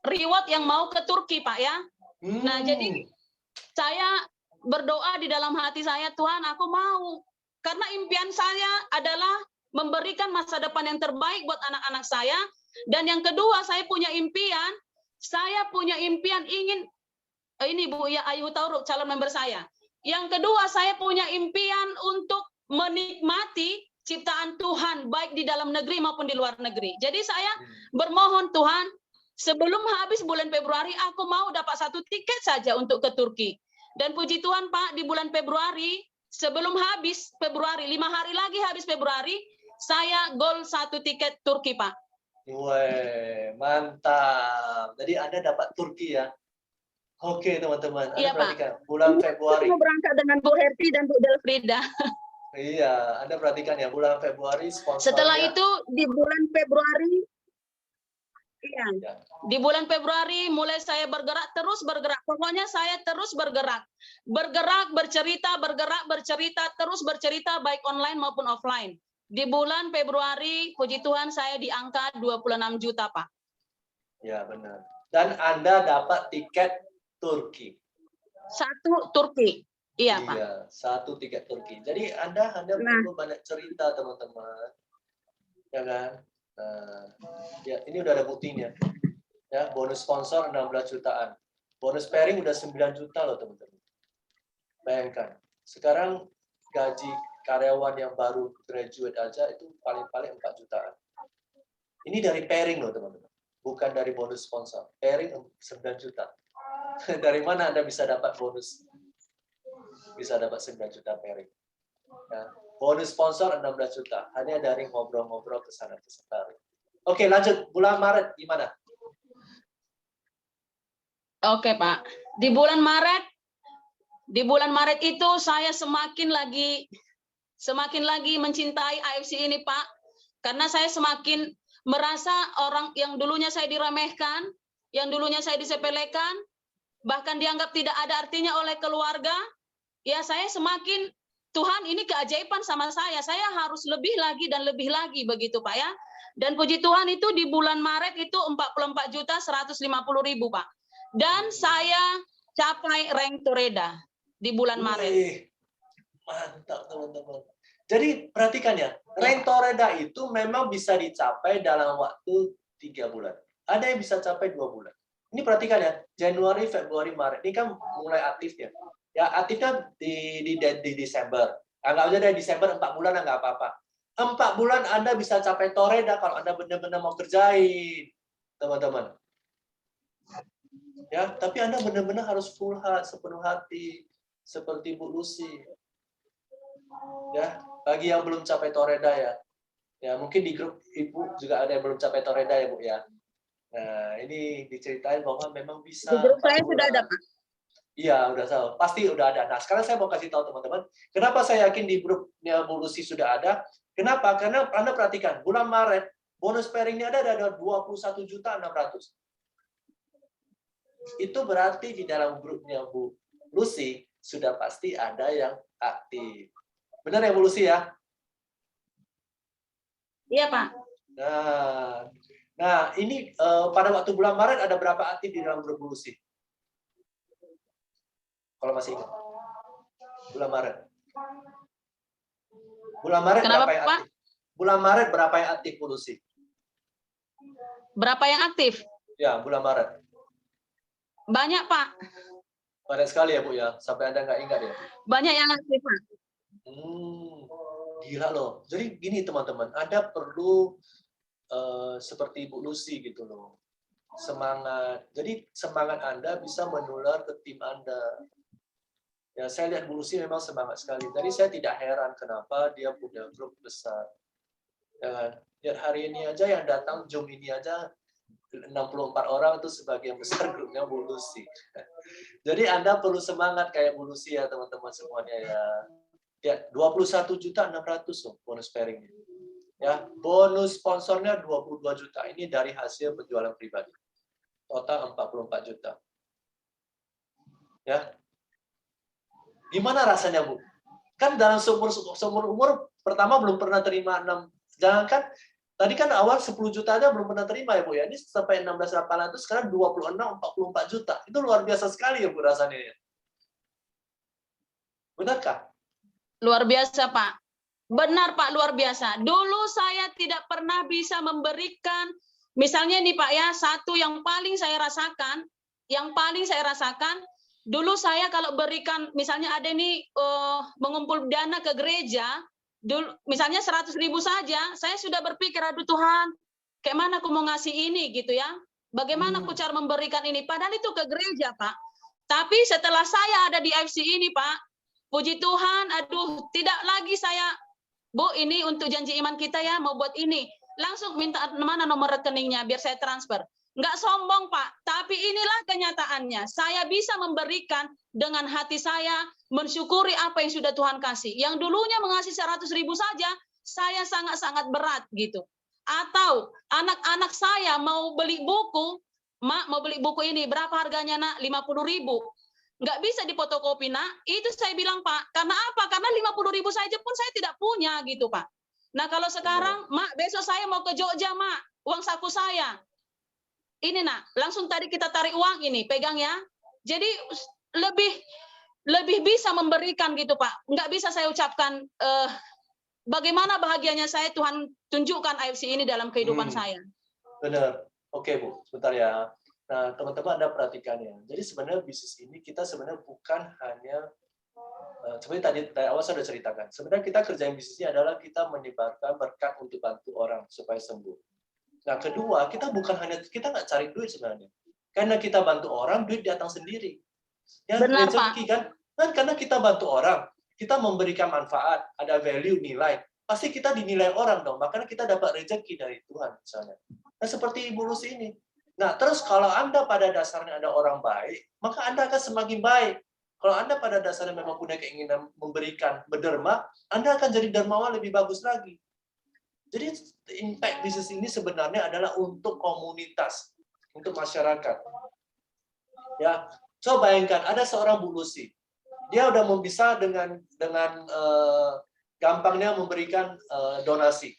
reward yang mau ke Turki Pak ya. Nah, jadi saya berdoa di dalam hati saya, Tuhan aku mau. Karena impian saya adalah memberikan masa depan yang terbaik buat anak-anak saya. Dan yang kedua, saya punya impian ingin, ini Bu ya Ayu Tauruk, calon member saya. Yang kedua, saya punya impian untuk menikmati ciptaan Tuhan, baik di dalam negeri maupun di luar negeri. Jadi saya bermohon Tuhan, sebelum habis bulan Februari, aku mau dapat 1 tiket saja untuk ke Turki. Dan puji Tuhan Pak, di bulan Februari, sebelum habis Februari, 5 hari lagi habis Februari, saya goal 1 tiket Turki Pak. Wih, mantap. Jadi Anda dapat Turki ya? Oke teman-teman, Anda perhatikan. Bulan Februari. Mau berangkat dengan Bu Herti dan Bu Delfrida. Iya, Anda perhatikan ya, bulan Februari sponsornya. Setelah itu di bulan Februari, di bulan Februari mulai saya bergerak, terus bergerak. Pokoknya saya terus bergerak. Bergerak, bercerita, terus bercerita baik online maupun offline. Di bulan Februari, puji Tuhan saya di angka 26 juta, Pak. Ya, benar. Dan Anda dapat tiket Turki. 1 Turki. Iya, Pak. Iya, 1 tiket Turki. Jadi Anda perlu banyak cerita, teman-teman. Ya kan? Ya, ini udah ada buktinya. Ya, bonus sponsor 16 jutaan. Bonus pairing udah 9 juta loh, teman-teman. Bayangkan. Sekarang gaji karyawan yang baru graduate aja itu paling-paling 4 jutaan. Ini dari pairing loh, teman-teman. Bukan dari bonus sponsor. Pairing 9 juta. Dari mana Anda bisa dapat bonus? Bisa dapat 9 juta pairing. Ya. Bonus sponsor 16 juta. Hanya dari ngobrol-ngobrol ke sana ke sini. Oke, lanjut. Bulan Maret gimana? Oke, Pak. Di bulan Maret itu saya semakin lagi mencintai AFC ini, Pak. Karena saya semakin merasa orang yang dulunya saya diremehkan, yang dulunya saya disepelekan, bahkan dianggap tidak ada artinya oleh keluarga, ya saya semakin Tuhan ini keajaiban sama saya harus lebih lagi dan lebih lagi begitu Pak ya. Dan puji Tuhan itu di bulan Maret itu 44.150.000 Pak. Dan saya capai rank Toreda di bulan Maret. Wih, mantap teman-teman. Jadi perhatikan ya, rank Toreda itu memang bisa dicapai dalam waktu 3 bulan. Ada yang bisa capai 2 bulan. Ini perhatikan ya, Januari, Februari, Maret. Ini kan mulai aktifnya. Ya, aktifnya di Desember. Anggap aja dari Desember 4 bulan nggak apa-apa. 4 bulan Anda bisa capai Toreda kalau Anda benar-benar mau kerjain, teman-teman. Ya, tapi Anda benar-benar harus full heart, sepenuh hati, seperti Bu Lucy. Ya, bagi yang belum capai Toreda ya. Ya, mungkin di grup Ibu juga ada yang belum capai Toreda ya, Bu ya. Nah, ini diceritain bahwa memang bisa. Di grup saya sudah ada, Pak. Iya, udah tahu. Pasti udah ada. Nah, sekarang saya mau kasih tahu teman-teman, kenapa saya yakin di grupnya Bu Lucy sudah ada. Kenapa? Karena Anda perhatikan, bulan Maret, bonus pairingnya ada 21.600.000. Itu berarti di dalam grupnya Bu Lucy, sudah pasti ada yang aktif. Benar ya Bu Lucy ya? Iya, Pak. Nah ini pada waktu bulan Maret ada berapa aktif di dalam grup Bu Lucy? Kalau masih ingat. Bulan Maret. Bulan Maret Kenapa, berapa yang Pak? aktif? Bulan Maret berapa yang aktif Bu Lucy? Berapa yang aktif? Ya, bulan Maret. Banyak, Pak. Banyak sekali ya Bu ya, sampai Anda nggak ingat ya? Banyak yang aktif, Pak. Gila loh. Jadi gini teman-teman, Anda perlu seperti Bu Lucy gitu loh. Semangat. Jadi semangat Anda bisa menular ke tim Anda. Ya, saya lihat Bu Lucy memang semangat sekali. Tadi saya tidak heran kenapa dia punya grup besar. Ya kan? Lihat hari ini aja yang datang Zoom ini aja 64 orang itu sebagian besar grupnya Bu Lucy. Jadi Anda perlu semangat kayak Bu Lucy ya teman-teman semuanya ya. Ya, 21.600.000 loh bonus pairingnya. Ya, bonus sponsornya 22 juta. Ini dari hasil penjualan pribadi. Total 44 juta. Ya. Gimana rasanya, Bu? Kan dalam seumur umur pertama belum pernah terima 6. Jangankan tadi kan awal 10 juta aja belum pernah terima ya, Bu ya. Ini sampai 16.800 sekarang 26 44 juta. Itu luar biasa sekali ya, Bu rasanya. Benarkah? Luar biasa, Pak. Benar, Pak, luar biasa. Dulu saya tidak pernah bisa memberikan, misalnya nih, Pak ya, satu yang paling saya rasakan, dulu saya kalau berikan, misalnya ada nih mengumpul dana ke gereja, dulu misalnya 100.000 saja, saya sudah berpikir, aduh Tuhan, kayak mana aku mau ngasih ini gitu ya? Bagaimana aku cara memberikan ini? Padahal itu ke gereja, Pak. Tapi setelah saya ada di IFC ini, Pak, puji Tuhan, aduh, tidak lagi saya, Bu, ini untuk janji iman kita ya, mau buat ini. Langsung minta mana nomor rekeningnya, biar saya transfer. Nggak sombong, Pak. Tapi inilah kenyataannya. Saya bisa memberikan dengan hati saya, mensyukuri apa yang sudah Tuhan kasih. Yang dulunya mengasih 100.000 saja, saya sangat-sangat berat gitu. Atau anak-anak saya mau beli buku, Mak, mau beli buku ini, berapa harganya, Nak? 50.000. Nggak bisa difotokopi, Nak. Itu saya bilang, Pak. Karena apa? Karena 50.000 saja pun saya tidak punya, gitu, Pak. Nah, kalau sekarang, Mak, besok saya mau ke Jogja, Mak. Uang saku saya. Ini, Nak. Langsung tadi kita tarik uang ini. Pegang ya. Jadi, lebih bisa memberikan, gitu, Pak. Nggak bisa saya ucapkan bagaimana bahagianya saya Tuhan tunjukkan IFC ini dalam kehidupan saya. Benar. Oke, Bu. Sebentar ya. Nah, teman-teman Anda perhatikan ya. Jadi sebenarnya bisnis ini kita sebenarnya bukan hanya seperti tadi awal saya sudah ceritakan. Sebenarnya kita kerjaan bisnisnya adalah kita menyebarkan berkat untuk bantu orang supaya sembuh. Nah, kedua, kita nggak cari duit sebenarnya. Karena kita bantu orang, duit datang sendiri. Ya, benar, rezeki kan? Karena kita bantu orang, kita memberikan manfaat, ada value, nilai. Pasti kita dinilai orang dong. Makanya kita dapat rezeki dari Tuhan misalnya. Nah, seperti Ibu Lucy ini. Nah, terus kalau Anda pada dasarnya ada orang baik, maka Anda akan semakin baik. Kalau Anda pada dasarnya memang punya keinginan memberikan, berderma, Anda akan jadi dermawan lebih bagus lagi. Jadi, impact bisnis ini sebenarnya adalah untuk komunitas, untuk masyarakat. Ya, coba bayangkan, ada seorang Bu Lucy. dia udah mau bisa dengan gampangnya memberikan donasi.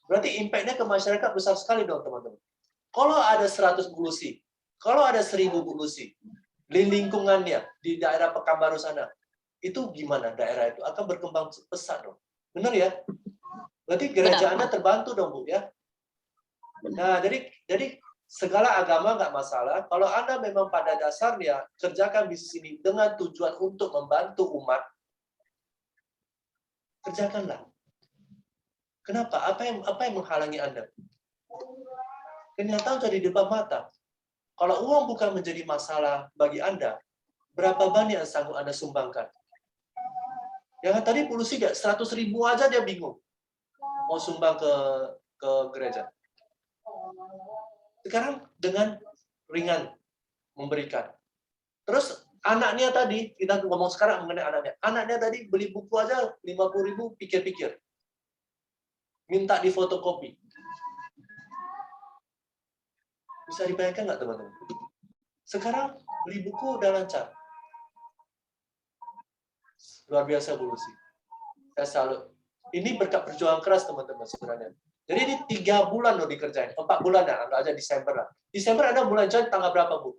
Berarti impact-nya ke masyarakat besar sekali dong, teman-teman. Kalau ada 100 bulusi, kalau ada 1000 bulusi di lingkungannya, di daerah Pekanbaru sana, itu gimana daerah itu? Akan berkembang pesat dong. Benar ya? Berarti gereja Anda terbantu dong, Bu, ya? Nah, jadi segala agama nggak masalah. Kalau Anda memang pada dasarnya kerjakan bisnis ini dengan tujuan untuk membantu umat, kerjakanlah. Kenapa? Apa yang menghalangi Anda? Kenyataan jadi di depan mata. Kalau uang bukan menjadi masalah bagi Anda, berapa banyak yang sanggup Anda sumbangkan? Yang tadi pulusi 100.000 aja dia bingung mau sumbang ke gereja. Sekarang dengan ringan memberikan. Terus anaknya tadi, kita ngomong sekarang mengenai anaknya. Anaknya tadi beli buku aja 50.000, pikir-pikir. Minta difotokopi. Bisa dibayangkan nggak, teman-teman? Sekarang beli buku udah lancar. Luar biasa, Bu Lucy. Saya salut. Ini berkat perjuangan keras, teman-teman, sebenarnya. Jadi ini 3 bulan loh dikerjain. 4 bulan ya, anggap aja Desember lah. Desember Anda mulai join tanggal berapa, Bu?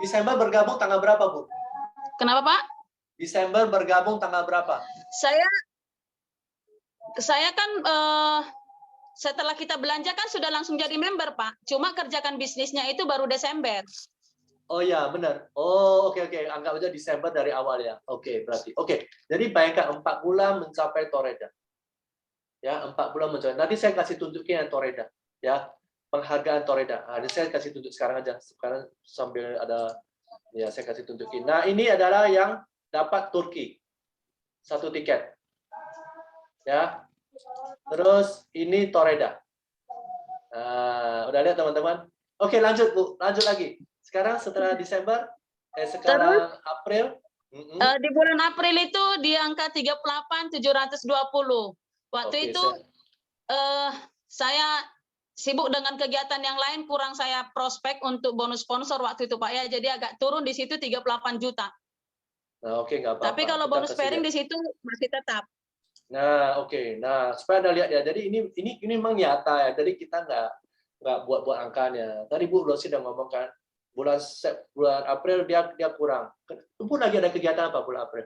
Desember bergabung tanggal berapa, Bu? Kenapa, Pak? Desember bergabung tanggal berapa? Saya kan setelah kita belanja kan sudah langsung jadi member, Pak. Cuma kerjakan bisnisnya itu baru Desember. Oh ya, benar. Oh, oke. Anggap aja Desember dari awal ya. Oke, berarti. Oke. Jadi bayangkan 4 bulan mencapai Toreda. Ya, 4 bulan mencapai. Nanti saya kasih tunjukin yang Toreda. Ya, penghargaan Toreda. Nah, saya kasih tunjuk sekarang aja. Sekarang sambil ada, ya saya kasih tunjukin. Nah, ini adalah yang dapat Turki. 1 tiket. Ya. Terus ini Toreda. Nah, udah lihat teman-teman? Oke, lanjut Bu. Lanjut lagi. Sekarang setelah Desember, sekarang April. Di bulan April itu di angka 38.720. Waktu itu saya sibuk dengan kegiatan yang lain, kurang saya prospek untuk bonus sponsor waktu itu, Pak, ya. Jadi agak turun di situ 38 juta. Nah, oke, nggak apa-apa. Tapi kalau bonus pairing di situ masih tetap. Nah, oke. Nah, supaya Anda lihat ya. Jadi ini memang nyata ya. Jadi kita nggak buat angkanya. Tadi Bu Rosi udah ngomong kan, bulan April dia kurang. Bu lagi ada kegiatan apa bulan April?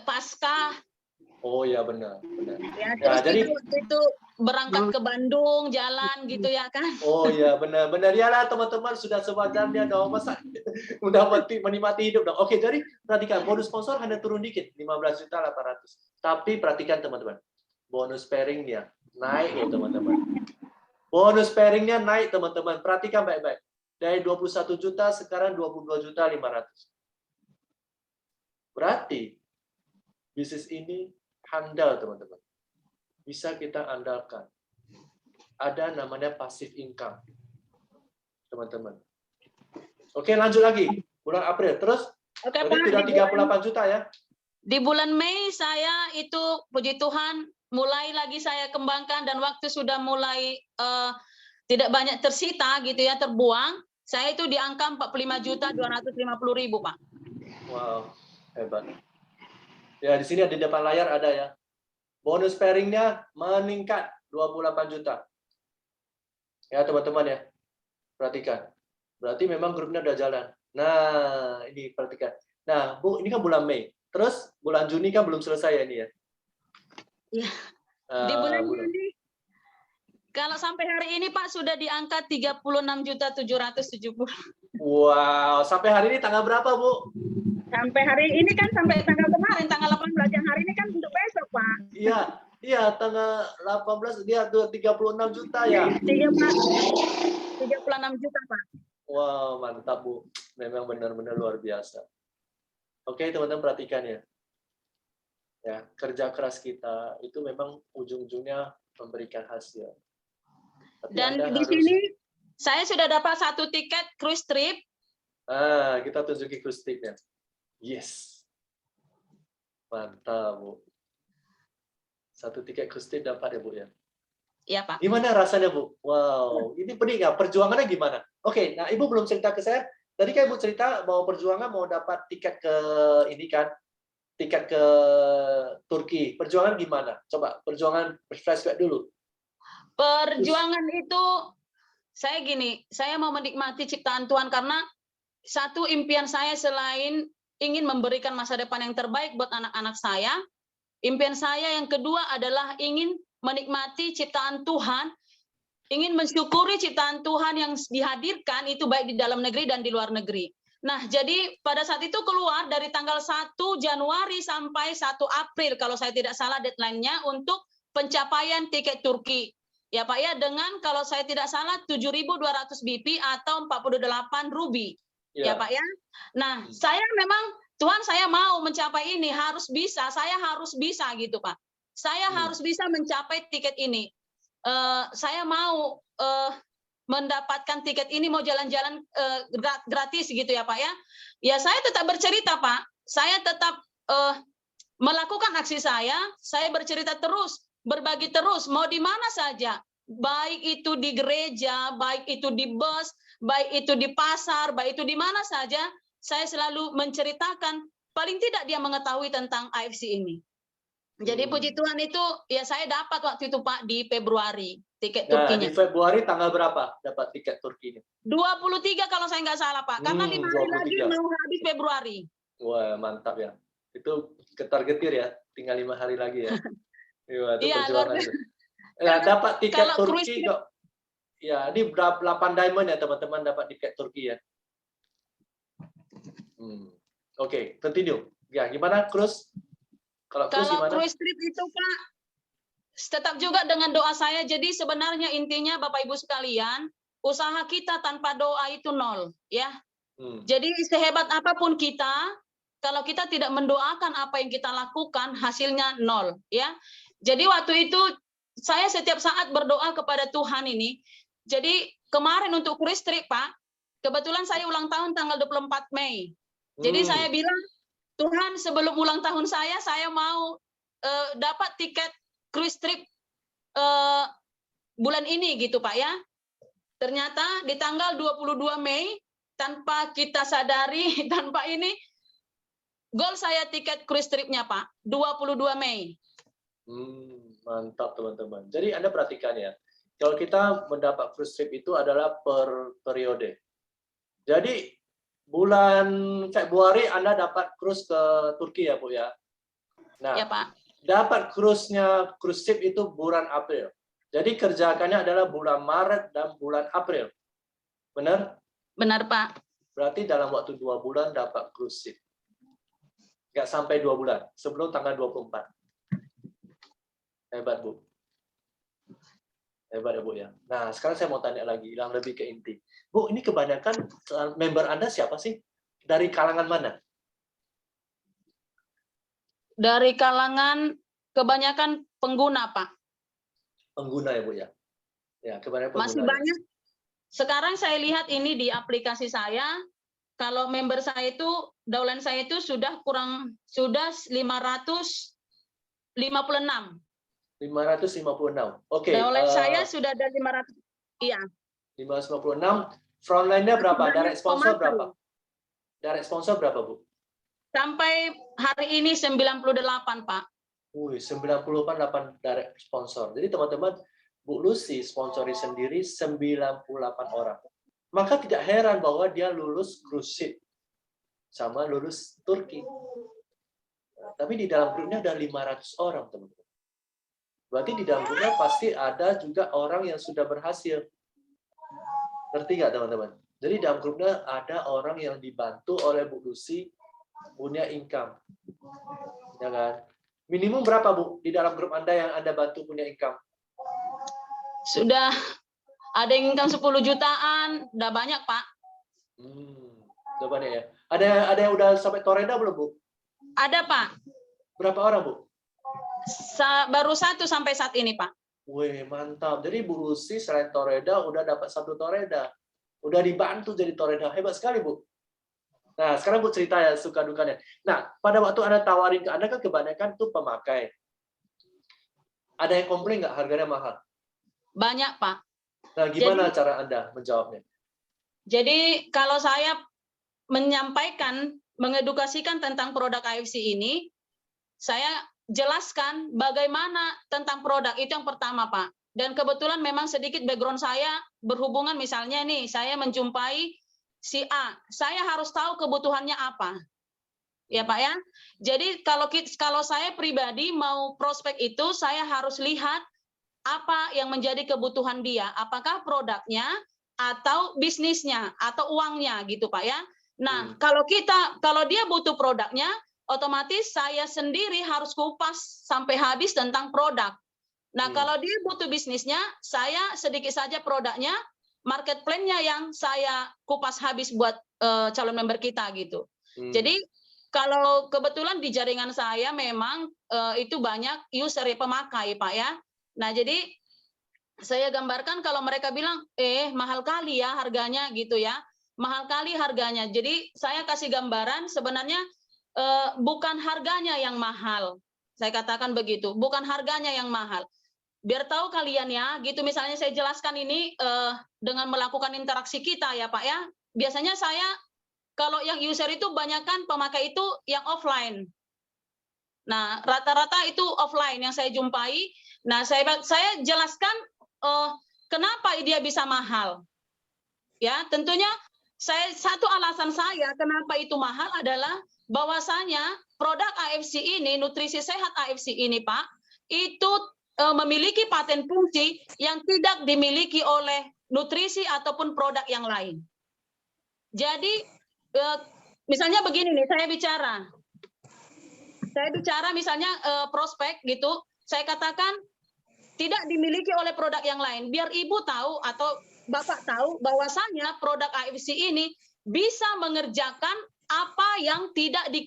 Pasca. Oh ya, benar. Ya, terus jadi waktu itu berangkat ke Bandung, jalan gitu ya kan? Oh ya, benar. Iyalah teman-teman, sudah sewajarnya dong, masa udah menikmati hidup dong. Oke, jadi perhatikan, bonus sponsor hanya turun dikit, 15.800.000. Tapi perhatikan teman-teman, bonus pairing-nya naik loh teman-teman. Bonus pairing-nya naik teman-teman, perhatikan baik-baik. Dari 21 juta sekarang 22.500.000. Berarti bisnis ini handal teman-teman. Bisa kita andalkan. Ada namanya passive income, teman-teman. Oke, lanjut lagi. Bulan April. Terus, Oke, Pak, sudah 38 juta ya? Di bulan Mei saya itu, puji Tuhan, mulai lagi saya kembangkan, dan waktu sudah mulai tidak banyak tersita gitu ya, terbuang, saya itu di angka 45.250.000, Pak. Wow, hebat. Ya, di sini di depan layar ada ya. Bonus pairing-nya meningkat 28 juta. Ya, teman-teman ya. Perhatikan. Berarti memang grupnya udah jalan. Nah, ini perhatikan. Nah, Bu, ini kan bulan Mei. Terus bulan Juni kan belum selesai ya ini ya? Iya. Di bulan Juni, kalau sampai hari ini Pak sudah di angka 36.770. Wow, sampai hari ini tanggal berapa, Bu? Sampai hari ini kan, sampai tanggal kemarin, tanggal 18, yang hari ini kan untuk besok, Pak. Iya, tanggal 18 dia 36 juta ya. 36 juta, Pak. Wow, mantap, Bu. Memang benar-benar luar biasa. Oke, teman-teman perhatikan ya. Ya, kerja keras kita itu memang ujung-ujungnya memberikan hasil. Tapi dan di sini saya sudah dapat 1 tiket cruise trip. Kita tunjukin cruise tripnya. Yes. Mantap, Bu. 1 tiket cruise trip dapat ya, Bu ya? Iya, Pak. Gimana rasanya, Bu? Wow, ini pening ya? Perjuangannya gimana? Oke, nah Ibu belum cerita ke saya. Tadi kan Ibu cerita mau perjuangan mau dapat tiket ke ini kan, tiket ke Turki. Perjuangan gimana? Coba perjuangan flashback dulu. Perjuangan itu saya gini, saya mau menikmati ciptaan Tuhan karena satu impian saya selain ingin memberikan masa depan yang terbaik buat anak-anak saya, impian saya yang kedua adalah ingin menikmati ciptaan Tuhan, ingin mensyukuri ciptaan Tuhan yang dihadirkan itu baik di dalam negeri dan di luar negeri. Nah, jadi pada saat itu keluar dari tanggal 1 Januari sampai 1 April kalau saya tidak salah deadline-nya untuk pencapaian tiket Turki. Ya Pak ya, dengan kalau saya tidak salah 7.200 BP atau 48 rubi. Ya Pak ya. Nah, saya memang Tuhan saya mau mencapai ini, harus bisa, saya harus bisa gitu Pak. Saya harus bisa mencapai tiket ini. Saya mau mendapatkan tiket ini, mau jalan-jalan gratis gitu ya Pak ya. Ya saya tetap bercerita Pak, saya tetap melakukan aksi saya bercerita terus, berbagi terus, mau di mana saja, baik itu di gereja, baik itu di bus, baik itu di pasar, baik itu di mana saja, saya selalu menceritakan, paling tidak dia mengetahui tentang AFC ini. Jadi puji Tuhan itu, ya saya dapat waktu itu Pak di Februari, tiket Turkinya. Di Februari tanggal berapa dapat tiket Turkinya? 23 kalau saya nggak salah Pak, karena 5 hari 23. lagi mau habis Februari. Wah mantap ya, itu getar-getir ya, tinggal 5 hari lagi ya. Itu Iya, perjuangan itu. Nah, dapat tiket kalau Turki kok. Ya, ini 8 diamond ya teman-teman dapat tiket Turki ya. Oke, continue. Ya, gimana cruise? Kalau cruise trip itu Pak, tetap juga dengan doa saya. Jadi sebenarnya intinya Bapak Ibu sekalian, usaha kita tanpa doa itu nol, ya. Jadi sehebat apapun kita, kalau kita tidak mendoakan apa yang kita lakukan, hasilnya nol, ya. Jadi waktu itu saya setiap saat berdoa kepada Tuhan ini. Jadi kemarin untuk cruise trip Pak, kebetulan saya ulang tahun tanggal 24 Mei. Jadi saya bilang, Tuhan sebelum ulang tahun saya mau dapat tiket cruise trip bulan ini gitu Pak ya. Ternyata di tanggal 22 Mei tanpa kita sadari, tanpa ini goal saya tiket cruise tripnya Pak, 22 Mei. Mantap teman-teman. Jadi Anda perhatikan ya, kalau kita mendapat cruise trip itu adalah per periode. Jadi bulan Februari Anda dapat cruise ke Turki ya Bu ya. Nah, ya, Pak. Dapat cruise ship itu bulan April. Jadi kerjakannya adalah bulan Maret dan bulan April. Benar? Benar, Pak. Berarti dalam waktu 2 bulan dapat cruise ship. Nggak sampai 2 bulan, sebelum tanggal 24. Hebat, Bu. Hebat ya, Bu ya. Nah, sekarang saya mau tanya lagi, yang lebih ke inti. Bu, ini kebanyakan member Anda siapa sih? Dari kalangan mana? Dari kalangan kebanyakan pengguna, Pak. Pengguna ya, Bu ya? Ya, kebanyakan pengguna. Masih banyak. Sekarang saya lihat ini di aplikasi saya, kalau member saya itu, downline saya itu sudah 556. 556. Oke. Downline saya sudah ada 500. Iya. 556. Frontline-nya berapa? Direct sponsor berapa? Direct sponsor berapa, Bu? Sampai hari ini 98, Pak. 98 direct sponsor. Jadi teman-teman, Bu Lucy sponsori sendiri 98 orang. Maka tidak heran bahwa dia lulus cruise ship sama lulus Turki. Tapi di dalam grupnya ada 500 orang, teman-teman. Berarti di dalam grupnya pasti ada juga orang yang sudah berhasil. Ngerti nggak, teman-teman? Jadi dalam grupnya ada orang yang dibantu oleh Bu Lucy punya income. Ya kan? Minimum berapa, Bu, di dalam grup Anda yang Anda bantu punya income? Sudah ada yang income 10 jutaan, udah banyak, Pak. Udah banyak ya. Ada yang udah sampai Toreda belum, Bu? Ada, Pak. Berapa orang, Bu? Baru 1 sampai saat ini, Pak. Wih, mantap. Jadi Bu Lucy selain Toreda udah dapat 1 Toreda. Udah dibantu jadi Toreda. Hebat sekali, Bu. Nah, sekarang Bu cerita ya suka dukanya. Nah, pada waktu Anda tawarin ke Anda kan kebanyakan tuh pemakai. Ada yang komplain nggak harganya mahal? Banyak, Pak. Nah, gimana cara Anda menjawabnya? Jadi kalau saya menyampaikan, mengedukasikan tentang produk AFC ini, saya jelaskan bagaimana tentang produk, itu yang pertama, Pak. Dan kebetulan memang sedikit background saya berhubungan, misalnya nih, saya menjumpai si A, saya harus tahu kebutuhannya apa. Ya Pak ya. Jadi kalau saya pribadi mau prospek itu, saya harus lihat apa yang menjadi kebutuhan dia, apakah produknya atau bisnisnya atau uangnya gitu Pak ya. Nah, kalau dia butuh produknya, otomatis saya sendiri harus kupas sampai habis tentang produk. Nah, kalau dia butuh bisnisnya, saya sedikit saja produknya, market plan-nya yang saya kupas habis buat calon member kita gitu. Jadi kalau kebetulan di jaringan saya memang itu banyak user pemakai Pak ya. Nah, jadi saya gambarkan kalau mereka bilang, mahal kali ya harganya gitu ya. Mahal kali harganya. Jadi saya kasih gambaran sebenarnya bukan harganya yang mahal. Saya katakan begitu, bukan harganya yang mahal. Biar tahu kalian ya, gitu misalnya saya jelaskan ini dengan melakukan interaksi kita ya Pak ya. Biasanya saya kalau yang user itu banyakkan pemakai itu yang offline. Nah, rata-rata itu offline yang saya jumpai. Nah, saya jelaskan kenapa dia bisa mahal. Ya, tentunya satu alasan saya kenapa itu mahal adalah bahwasanya produk AFC ini, nutrisi sehat AFC ini, Pak, itu memiliki paten fungsi yang tidak dimiliki oleh nutrisi ataupun produk yang lain. Jadi misalnya begini nih, saya bicara misalnya prospek gitu, saya katakan tidak dimiliki oleh produk yang lain. Biar ibu tahu atau bapak tahu bahwasanya produk AFC ini bisa mengerjakan apa yang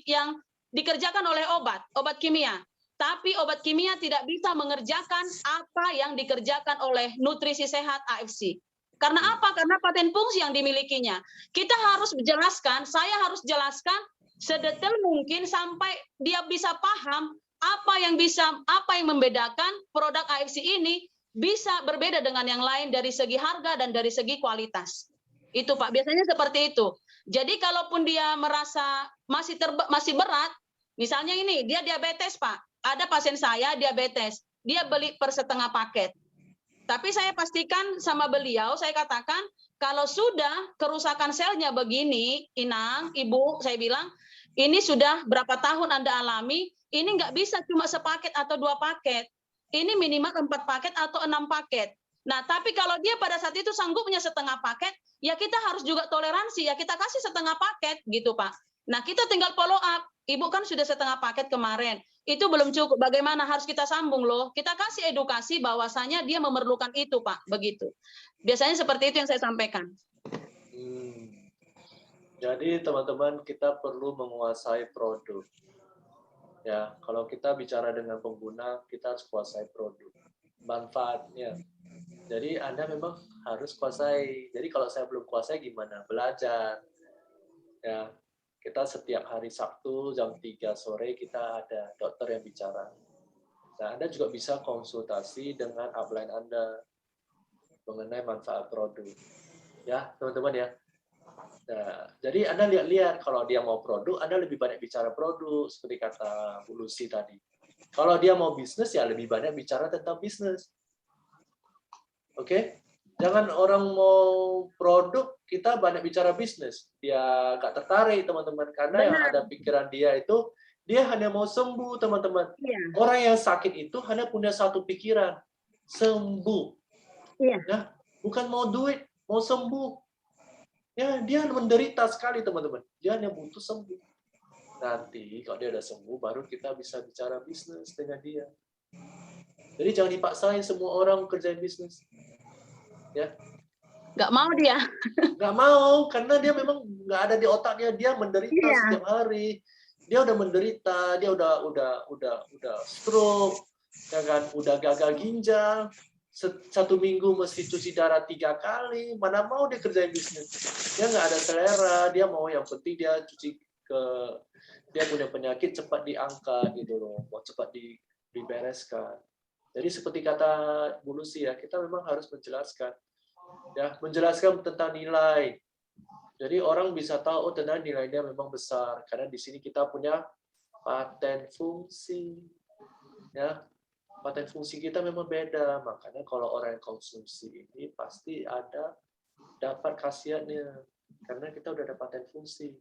yang dikerjakan oleh obat kimia. Tapi obat kimia tidak bisa mengerjakan apa yang dikerjakan oleh nutrisi sehat AFC. Karena apa? Karena paten fungsi yang dimilikinya. Kita harus jelaskan, saya harus jelaskan sedetail mungkin sampai dia bisa paham apa yang membedakan produk AFC ini bisa berbeda dengan yang lain dari segi harga dan dari segi kualitas. Itu Pak, biasanya seperti itu. Jadi kalaupun dia merasa masih berat, misalnya ini dia diabetes Pak, ada pasien saya diabetes, dia beli per setengah paket. Tapi saya pastikan sama beliau, saya katakan kalau sudah kerusakan selnya begini, Inang, Ibu, saya bilang, ini sudah berapa tahun Anda alami, ini nggak bisa cuma sepaket atau 2 paket. Ini minimal 4 paket atau 6 paket. Nah, tapi kalau dia pada saat itu sanggupnya setengah paket, ya kita harus juga toleransi, ya kita kasih setengah paket gitu, Pak. Nah, kita tinggal follow up. Ibu kan sudah setengah paket kemarin. Itu belum cukup. Bagaimana harus kita sambung loh? Kita kasih edukasi bahwasanya dia memerlukan itu, Pak. Begitu. Biasanya seperti itu yang saya sampaikan. Jadi teman-teman kita perlu menguasai produk. Ya, kalau kita bicara dengan pengguna, kita harus kuasai produk, manfaatnya. Jadi Anda memang harus kuasai. Jadi kalau saya belum kuasai gimana? Belajar. Ya, kita setiap hari Sabtu jam 3 sore kita ada dokter yang bicara. Nah, Anda juga bisa konsultasi dengan upline Anda mengenai manfaat produk. Ya, teman-teman ya. Nah, jadi Anda lihat-lihat kalau dia mau produk, Anda lebih banyak bicara produk seperti kata Bu Lucy tadi. Kalau dia mau bisnis ya lebih banyak bicara tentang bisnis. Oke? Jangan orang mau produk kita banyak bicara bisnis. Dia nggak tertarik teman-teman karena yang ada pikiran dia itu dia hanya mau sembuh teman-teman. Orang yang sakit itu hanya punya satu pikiran, sembuh. Ya, bukan mau duit, mau sembuh. Ya, dia menderita sekali teman-teman. Dia hanya butuh sembuh. Nanti kalau dia udah sembuh, baru kita bisa bicara bisnis dengan dia. Jadi jangan dipaksain semua orang kerjain bisnis. Ya. Nggak mau dia. Nggak mau, karena dia memang nggak ada di otaknya. Dia menderita setiap hari. Dia udah menderita, dia udah stroke, ya kan? Udah gagal ginjal. 1 minggu mesti cuci darah 3 kali. Mana mau dia kerjain bisnis? Dia nggak ada selera. Dia mau yang penting dia cuci dia punya penyakit cepat diangkat gitu loh, mau cepat dibereskan. Jadi seperti kata Bu Lucy ya, kita memang harus menjelaskan tentang nilai. Jadi orang bisa tahu, oh ternyata nilainya memang besar karena di sini kita punya paten fungsi, ya. Paten fungsi kita memang beda, makanya kalau orang yang konsumsi ini pasti ada dapat khasiatnya karena kita udah ada paten fungsi.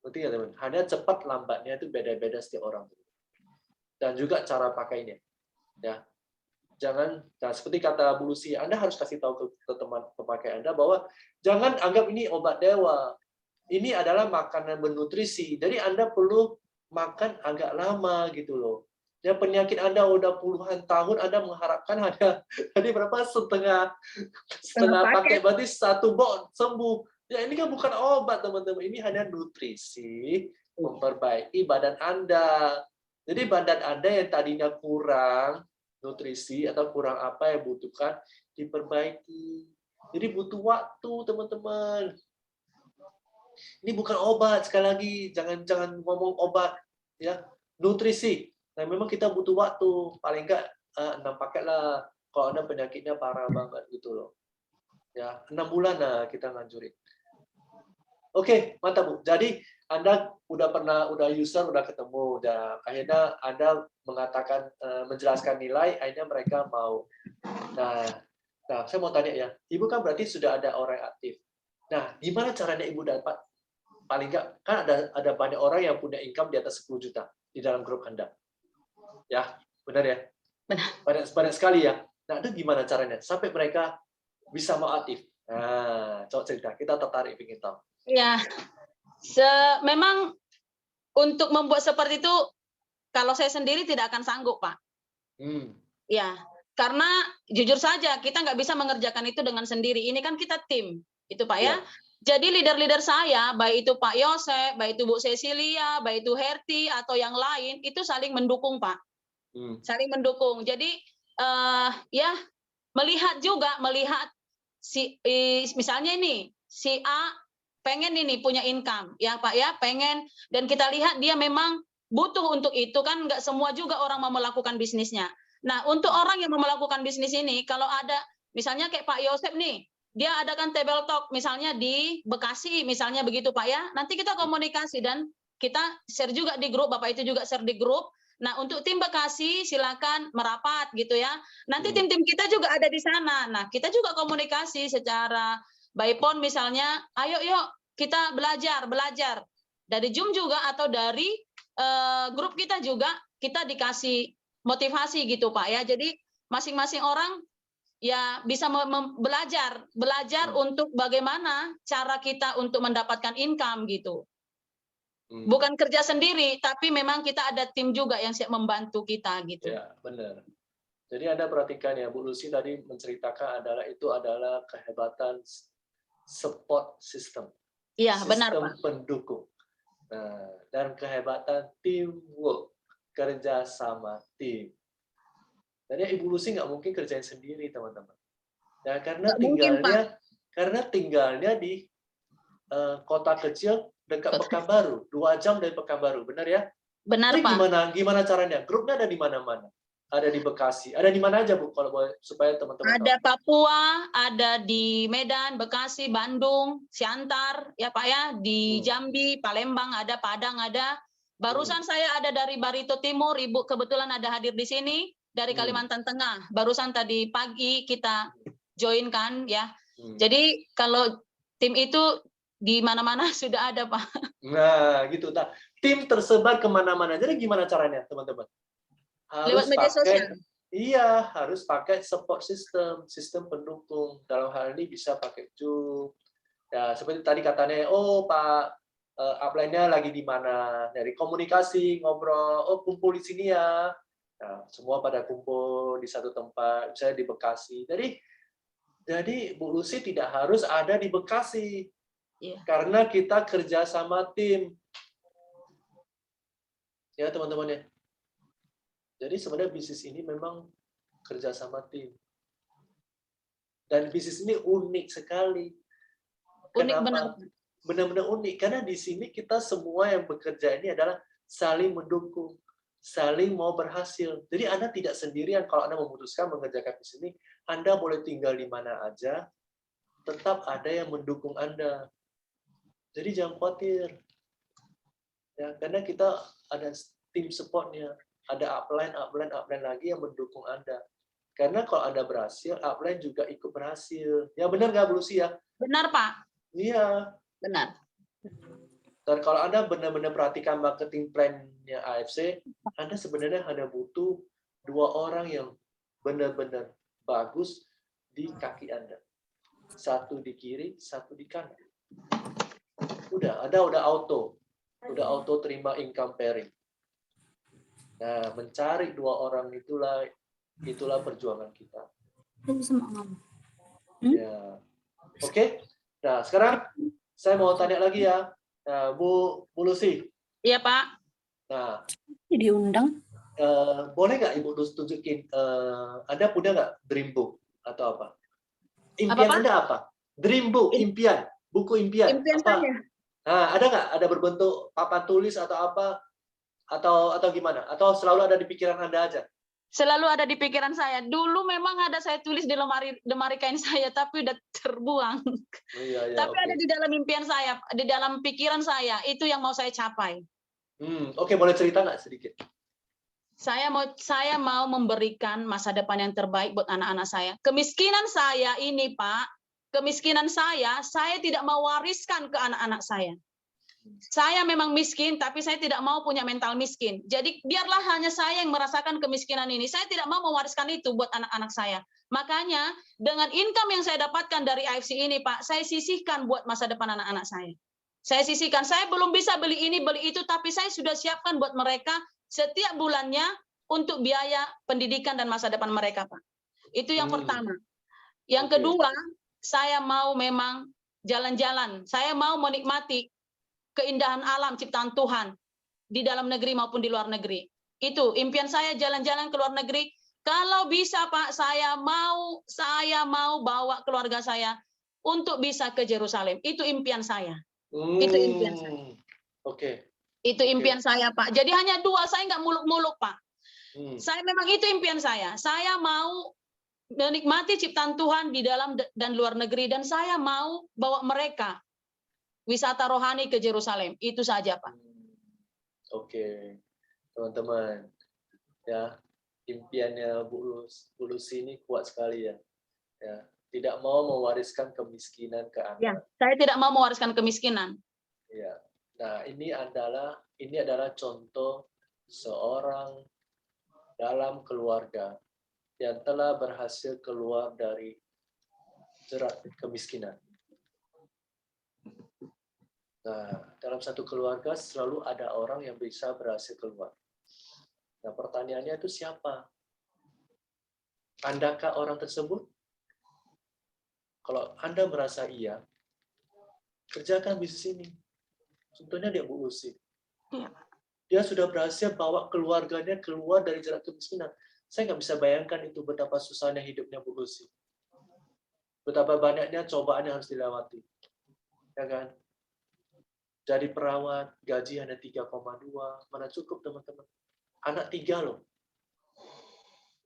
Ngerti ya teman? Hanya cepat lambatnya itu beda-beda setiap orang. Dan juga cara pakainya, ya. Jangan, nah seperti kata Bu Lucy, Anda harus kasih tahu ke teman pemakai Anda bahwa jangan anggap ini obat dewa. Ini adalah makanan bernutrisi. Jadi Anda perlu makan agak lama gitu loh. Ya penyakit Anda udah puluhan tahun, Anda mengharapkan ada tadi berapa setengah pakai berarti 1 box sembuh. Ya ini kan bukan obat teman-teman, ini hanya nutrisi memperbaiki badan Anda. Jadi badan Anda yang tadinya kurang nutrisi atau kurang apa yang butuhkan diperbaiki. Jadi butuh waktu teman-teman. Ini bukan obat, sekali lagi jangan ngomong obat ya, nutrisi. Nah memang kita butuh waktu, paling enggak 6 paket lah kalau Anda penyakitnya parah banget gitu loh. Ya, 6 bulan lah kita nganjurin. Oke, mantap Bu. Jadi Anda udah user, udah ketemu, dan akhirnya Anda mengatakan menjelaskan nilai, akhirnya mereka mau. Nah, saya mau tanya ya, Ibu kan berarti sudah ada orang yang aktif. Nah, gimana caranya Ibu dapat paling nggak, kan ada banyak orang yang punya income di atas 10 juta di dalam grup Anda. Ya, benar ya? Benar. Banyak sekali ya. Nah, itu gimana caranya sampai mereka bisa mau aktif? Nah, coba cerita, kita tertarik ingin tahu. Ya, memang untuk membuat seperti itu, kalau saya sendiri tidak akan sanggup, Pak. Ya, karena jujur saja kita nggak bisa mengerjakan itu dengan sendiri. Ini kan kita tim, itu Pak ya. Jadi leader-leader saya, baik itu Pak Yosep, baik itu Bu Cecilia, baik itu Herti atau yang lain, itu saling mendukung Pak, saling mendukung. Jadi ya melihat misalnya ini si A pengen ini punya income, ya Pak ya, pengen, dan kita lihat dia memang butuh untuk itu, kan nggak semua juga orang mau melakukan bisnisnya. Nah, untuk orang yang mau melakukan bisnis ini, kalau ada misalnya kayak Pak Yosep nih, dia adakan table talk misalnya di Bekasi, misalnya begitu Pak ya, nanti kita komunikasi dan kita share juga di grup, Bapak itu juga share di grup. Nah, untuk tim Bekasi silakan merapat gitu ya. Nanti tim-tim kita juga ada di sana. Nah, kita juga komunikasi secara by phone misalnya, ayo yuk kita belajar dari Zoom juga atau dari grup kita juga, kita dikasih motivasi gitu Pak ya. Jadi masing-masing orang ya bisa belajar untuk bagaimana cara kita untuk mendapatkan income gitu. Bukan kerja sendiri, tapi memang kita ada tim juga yang siap membantu kita gitu. Ya, benar. Jadi Anda perhatikan ya, Bu Lucy tadi menceritakan itu adalah kehebatan support system. Iya, benar Pak. Sistem pendukung. Nah, dan kehebatan teamwork, kerja sama tim. Jadi Ibu Lucy nggak mungkin kerjain sendiri, teman-teman. Ya, karena tinggalnya di kota kecil dekat Pekanbaru, 2 jam dari Pekanbaru, benar ya? Benar Jadi Pak. gimana caranya? Grupnya ada di mana-mana. Ada di Bekasi, ada di mana aja Bu, kalau boleh supaya teman-teman tahu. Ada Papua, ada di Medan, Bekasi, Bandung, Siantar, ya Pak ya, di Jambi, Palembang ada, Padang ada. Barusan saya ada dari Barito Timur, Ibu kebetulan ada hadir di sini, dari Kalimantan Tengah. Barusan tadi pagi kita join kan ya. Jadi kalau tim itu di mana-mana sudah ada Pak. Nah, gitu. Nah, tim tersebar kemana-mana. Jadi gimana caranya, teman-teman? Lewat media sosial. Iya, harus pakai support system, sistem pendukung. Dalam hal ini bisa pakai Zoom. Ya, seperti tadi katanya, oh Pak, upline-nya lagi di mana? Dari komunikasi, ngobrol, oh kumpul di sini ya. Nah, semua pada kumpul di satu tempat, misalnya di Bekasi. Jadi Bu Lucy tidak harus ada di Bekasi. Karena kita kerja sama tim. Ya, teman-teman ya. Jadi sebenarnya bisnis ini memang kerja sama tim. Dan bisnis ini unik sekali. Kenapa? Benar-benar unik. Karena di sini kita semua yang bekerja ini adalah saling mendukung, saling mau berhasil. Jadi Anda tidak sendirian kalau Anda memutuskan mengerjakan bisnis ini. Anda boleh tinggal di mana aja, tetap ada yang mendukung Anda. Jadi jangan khawatir. Ya, karena kita ada tim supportnya, ada upline lagi yang mendukung Anda. Karena kalau Anda berhasil, upline juga ikut berhasil. Ya benar nggak Bu Lucy ya? Benar, Pak. Iya. Benar. Dan kalau Anda benar-benar perhatikan marketing plan-nya AFC, Anda sebenarnya hanya butuh 2 orang yang benar-benar bagus di kaki Anda. Satu di kiri, satu di kanan. Udah auto terima income pairing. Nah, mencari 2 orang itulah perjuangan kita. Ya. Oke. Nah, sekarang saya mau tanya lagi ya. Nah, Bu Lucy. Iya, Pak. Nah, diundang. boleh nggak Ibu tunjukin, Anda punya nggak dream book atau apa? Impian Apa, Pak? Anda apa? Dream book, impian, buku impian. Impian apa? saya. Nah, ada nggak? Ada berbentuk papan tulis atau apa? Atau gimana? Atau selalu ada di pikiran Anda aja? Selalu ada di pikiran saya. Dulu memang ada saya tulis di lemari kain saya, tapi udah terbuang. Oh, iya, Tapi oke. ada di dalam impian saya, di dalam pikiran saya, itu yang mau saya capai. Oke, boleh cerita nggak sedikit? Saya mau memberikan masa depan yang terbaik buat anak-anak saya. Kemiskinan saya ini, Pak, saya tidak mau wariskan ke anak-anak saya. Saya memang miskin, tapi saya tidak mau punya mental miskin. Jadi biarlah hanya saya yang merasakan kemiskinan ini. Saya tidak mau mewariskan itu buat anak-anak saya. Makanya dengan income yang saya dapatkan dari AFC ini, Pak, saya sisihkan buat masa depan anak-anak saya. Saya sisihkan. Saya belum bisa beli ini, beli itu, tapi saya sudah siapkan buat mereka setiap bulannya untuk biaya pendidikan dan masa depan mereka, Pak. Itu yang pertama. Yang kedua, saya mau memang jalan-jalan. Saya mau menikmati keindahan alam ciptaan Tuhan di dalam negeri maupun di luar negeri. Itu impian saya, jalan-jalan ke luar negeri. Kalau bisa, Pak, saya mau bawa keluarga saya untuk bisa ke Yerusalem. Itu impian saya. Itu impian saya. Oke. Itu impian saya, Pak. Jadi hanya 2, saya nggak muluk-muluk, Pak. Saya memang itu impian saya. Saya mau menikmati ciptaan Tuhan di dalam dan luar negeri, dan saya mau bawa mereka wisata rohani ke Yerusalem. Itu saja, Pak. Oke, teman-teman. Ya, impiannya Bu Lucy ini kuat sekali ya. Ya, tidak mau mewariskan kemiskinan ke anak. Ya, saya tidak mau mewariskan kemiskinan. Ya. Nah, ini adalah contoh seorang dalam keluarga yang telah berhasil keluar dari jerat kemiskinan. Nah, dalam satu keluarga selalu ada orang yang bisa berhasil keluar. Nah, pertanyaannya itu siapa? Andakah orang tersebut? Kalau Anda merasa iya, kerjakan bisnis ini. Contohnya dia Bu Lucy. Dia sudah berhasil bawa keluarganya keluar dari jerat kemiskinan. Saya nggak bisa bayangkan itu betapa susahnya hidupnya Bu Lucy. Betapa banyaknya cobaan yang harus dilewati. Ya kan? Jadi perawat, gaji hanya 3,2, mana cukup teman-teman. Anak 3 loh.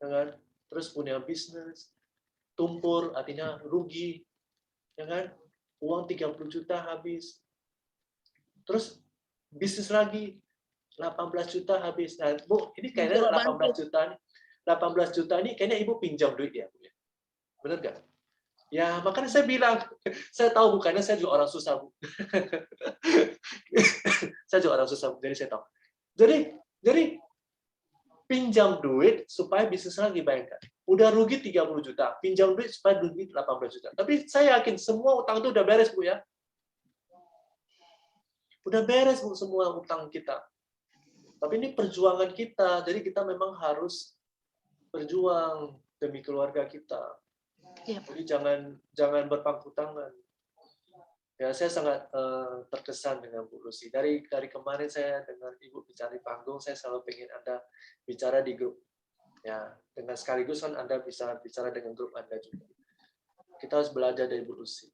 Ya kan? Terus punya bisnis, tumpur, artinya rugi. Ya kan? Uang 30 juta habis. Terus bisnis lagi, 18 juta habis. Nah, Bu, ini kayaknya 18 juta ini kayaknya Ibu pinjam duit ya, Bu. Benar nggak? Ya, makanya saya bilang, saya tahu bukannya saya juga orang susah, Bu. Saya juga orang susah, Bu. Jadi saya tahu. Jadi pinjam duit supaya bisnis lagi, bayangkan. Udah rugi 30 juta, pinjam duit supaya rugi 18 juta. Tapi saya yakin semua utang itu udah beres, Bu ya. Udah beres, Bu, semua utang kita. Tapi ini perjuangan kita, jadi kita memang harus berjuang demi keluarga kita. Jadi jangan berpangku tangan. Ya, saya sangat terkesan dengan Bu Lucy. Dari kemarin saya dengar Ibu bicara di panggung, saya selalu pengen Anda bicara di grup. Ya, dengan sekaligus kan Anda bisa bicara dengan grup Anda juga. Kita harus belajar dari Bu Lucy.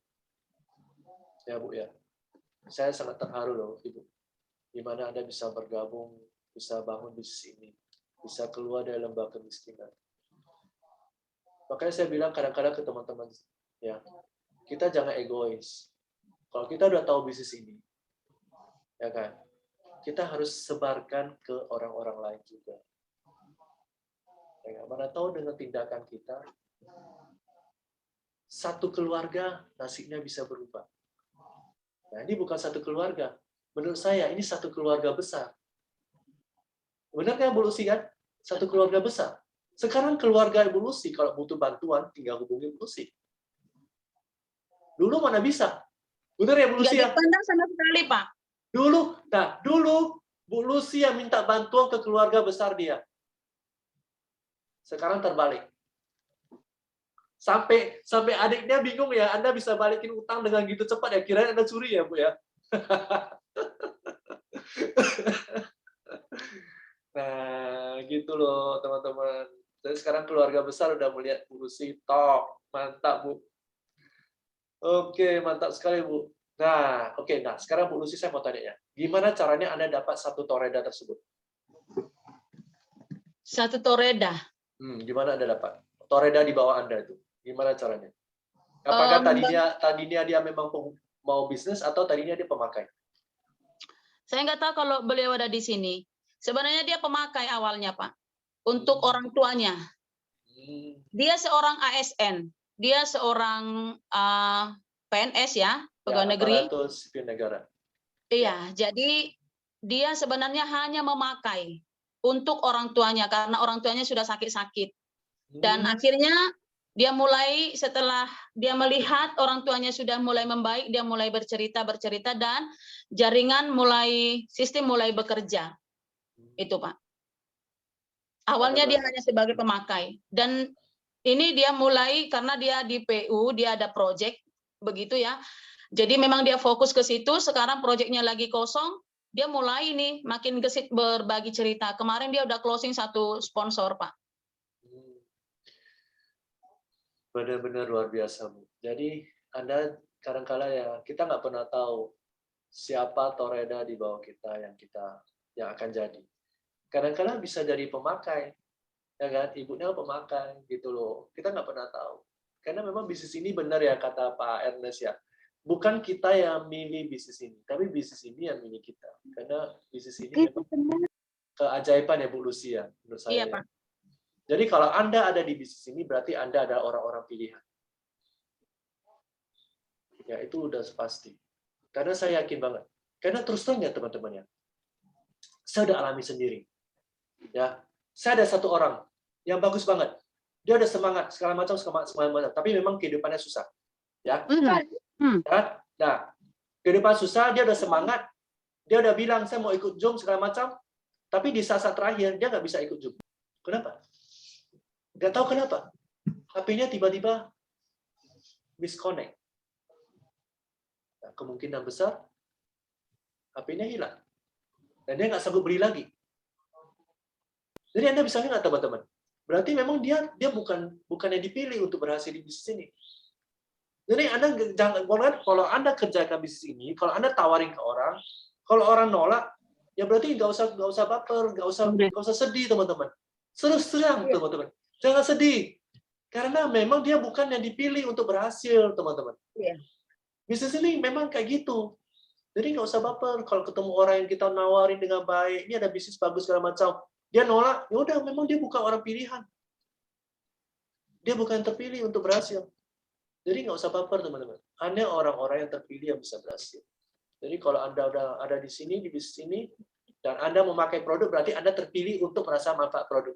Ya, Bu ya. Saya sangat terharu loh, Ibu. Di mana Anda bisa bergabung, bisa bangun bisnis ini, bisa keluar dari lembah kemiskinan. Makanya saya bilang kadang-kadang ke teman-teman, ya, kita jangan egois. Kalau kita udah tahu bisnis ini, ya kan, kita harus sebarkan ke orang-orang lain juga. Ya, mana tahu dengan tindakan kita, satu keluarga nasibnya bisa berubah. Nah, ini bukan satu keluarga. Menurut saya, ini satu keluarga besar. Benar kan, Bu Lucy, kan? Satu keluarga besar. Sekarang keluarga Ibu Lucy, kalau butuh bantuan, tinggal hubungi Bu Lucy. Dulu mana bisa? Benar ya, Bu Lucy? Nggak dipandang sama sekali, Pak. Dulu Bu Lucy yang minta bantuan ke keluarga besar dia. Sekarang terbalik. Sampai adiknya bingung ya, Anda bisa balikin utang dengan gitu cepat ya, kirain Anda curi ya, Bu ya. Nah, gitu loh teman-teman. Jadi sekarang keluarga besar udah melihat Bu Lucy, top, mantap Bu. Oke, mantap sekali Bu. Nah, oke, nah sekarang Bu Lucy saya mau tanya ya, gimana caranya Anda dapat satu toreda tersebut? Satu toreda. Gimana Anda dapat? Toreda di bawah Anda itu, gimana caranya? Apakah tadinya dia memang mau bisnis atau tadinya dia pemakai? Saya nggak tahu kalau beliau ada di sini. Sebenarnya dia pemakai awalnya, Pak. Untuk orang tuanya. Dia seorang ASN. Dia seorang PNS ya, pegawai negeri. Aparatus sipil negara. Iya, jadi dia sebenarnya hanya memakai untuk orang tuanya karena orang tuanya sudah sakit-sakit. Dan akhirnya dia mulai, setelah dia melihat orang tuanya sudah mulai membaik, dia mulai bercerita dan sistem mulai bekerja. Itu Pak. Awalnya dia hanya sebagai pemakai. Dan ini dia mulai, karena dia di PU, dia ada project, begitu ya. Jadi memang dia fokus ke situ, sekarang proyeknya lagi kosong, dia mulai ini makin gesit berbagi cerita. Kemarin dia udah closing satu sponsor, Pak. Benar-benar luar biasa, Bu. Jadi Anda kadang-kala ya, kita nggak pernah tahu siapa toreda di bawah kita yang akan jadi. Kadang-kala bisa jadi pemakai, ya kan? Ibunya pemakai, gitu loh. Kita nggak pernah tahu. Karena memang bisnis ini benar ya kata Pak Ernest ya. Bukan kita yang milih bisnis ini, tapi bisnis ini yang milih kita. Karena bisnis ini memang keajaiban ya Bu Lucy ya, menurut saya. Iya, Pak. Jadi kalau Anda ada di bisnis ini, berarti Anda ada orang-orang pilihan. Ya, itu udah pasti. Karena saya yakin banget. Karena terus terang ya teman-teman ya, saya udah alami sendiri. Ya, saya ada satu orang yang bagus banget. Dia ada semangat, segala macam. Tapi memang kehidupannya susah. Ya. Nah, kehidupan susah, dia udah semangat. Dia udah bilang, saya mau ikut Zoom, segala macam. Tapi di saat-saat terakhir, dia nggak bisa ikut Zoom. Kenapa? Nggak tahu kenapa. HP-nya tiba-tiba misconnect. Nah, kemungkinan besar HP-nya hilang. Dan dia nggak sanggup beli lagi. Jadi Anda bisa lihat teman-teman. Berarti memang dia bukan yang dipilih untuk berhasil di bisnis ini. Jadi Anda jangan, kalau Anda kerjakan bisnis ini, kalau Anda tawarin ke orang, kalau orang nolak, ya berarti nggak usah baper, nggak usah sedih teman-teman. Terus terang teman-teman. Jangan sedih. Karena memang dia bukan yang dipilih untuk berhasil, teman-teman. Bisnis ini memang kayak gitu. Jadi nggak usah baper. Kalau ketemu orang yang kita nawarin dengan baik, ini ada bisnis bagus segala macam, dia nolak, ya udah memang dia bukan orang pilihan. Dia bukan yang terpilih untuk berhasil. Jadi nggak usah baper, teman-teman. Hanya orang-orang yang terpilih yang bisa berhasil. Jadi kalau Anda udah ada di sini, di bisnis ini, dan Anda memakai produk, berarti Anda terpilih untuk merasa manfaat produk.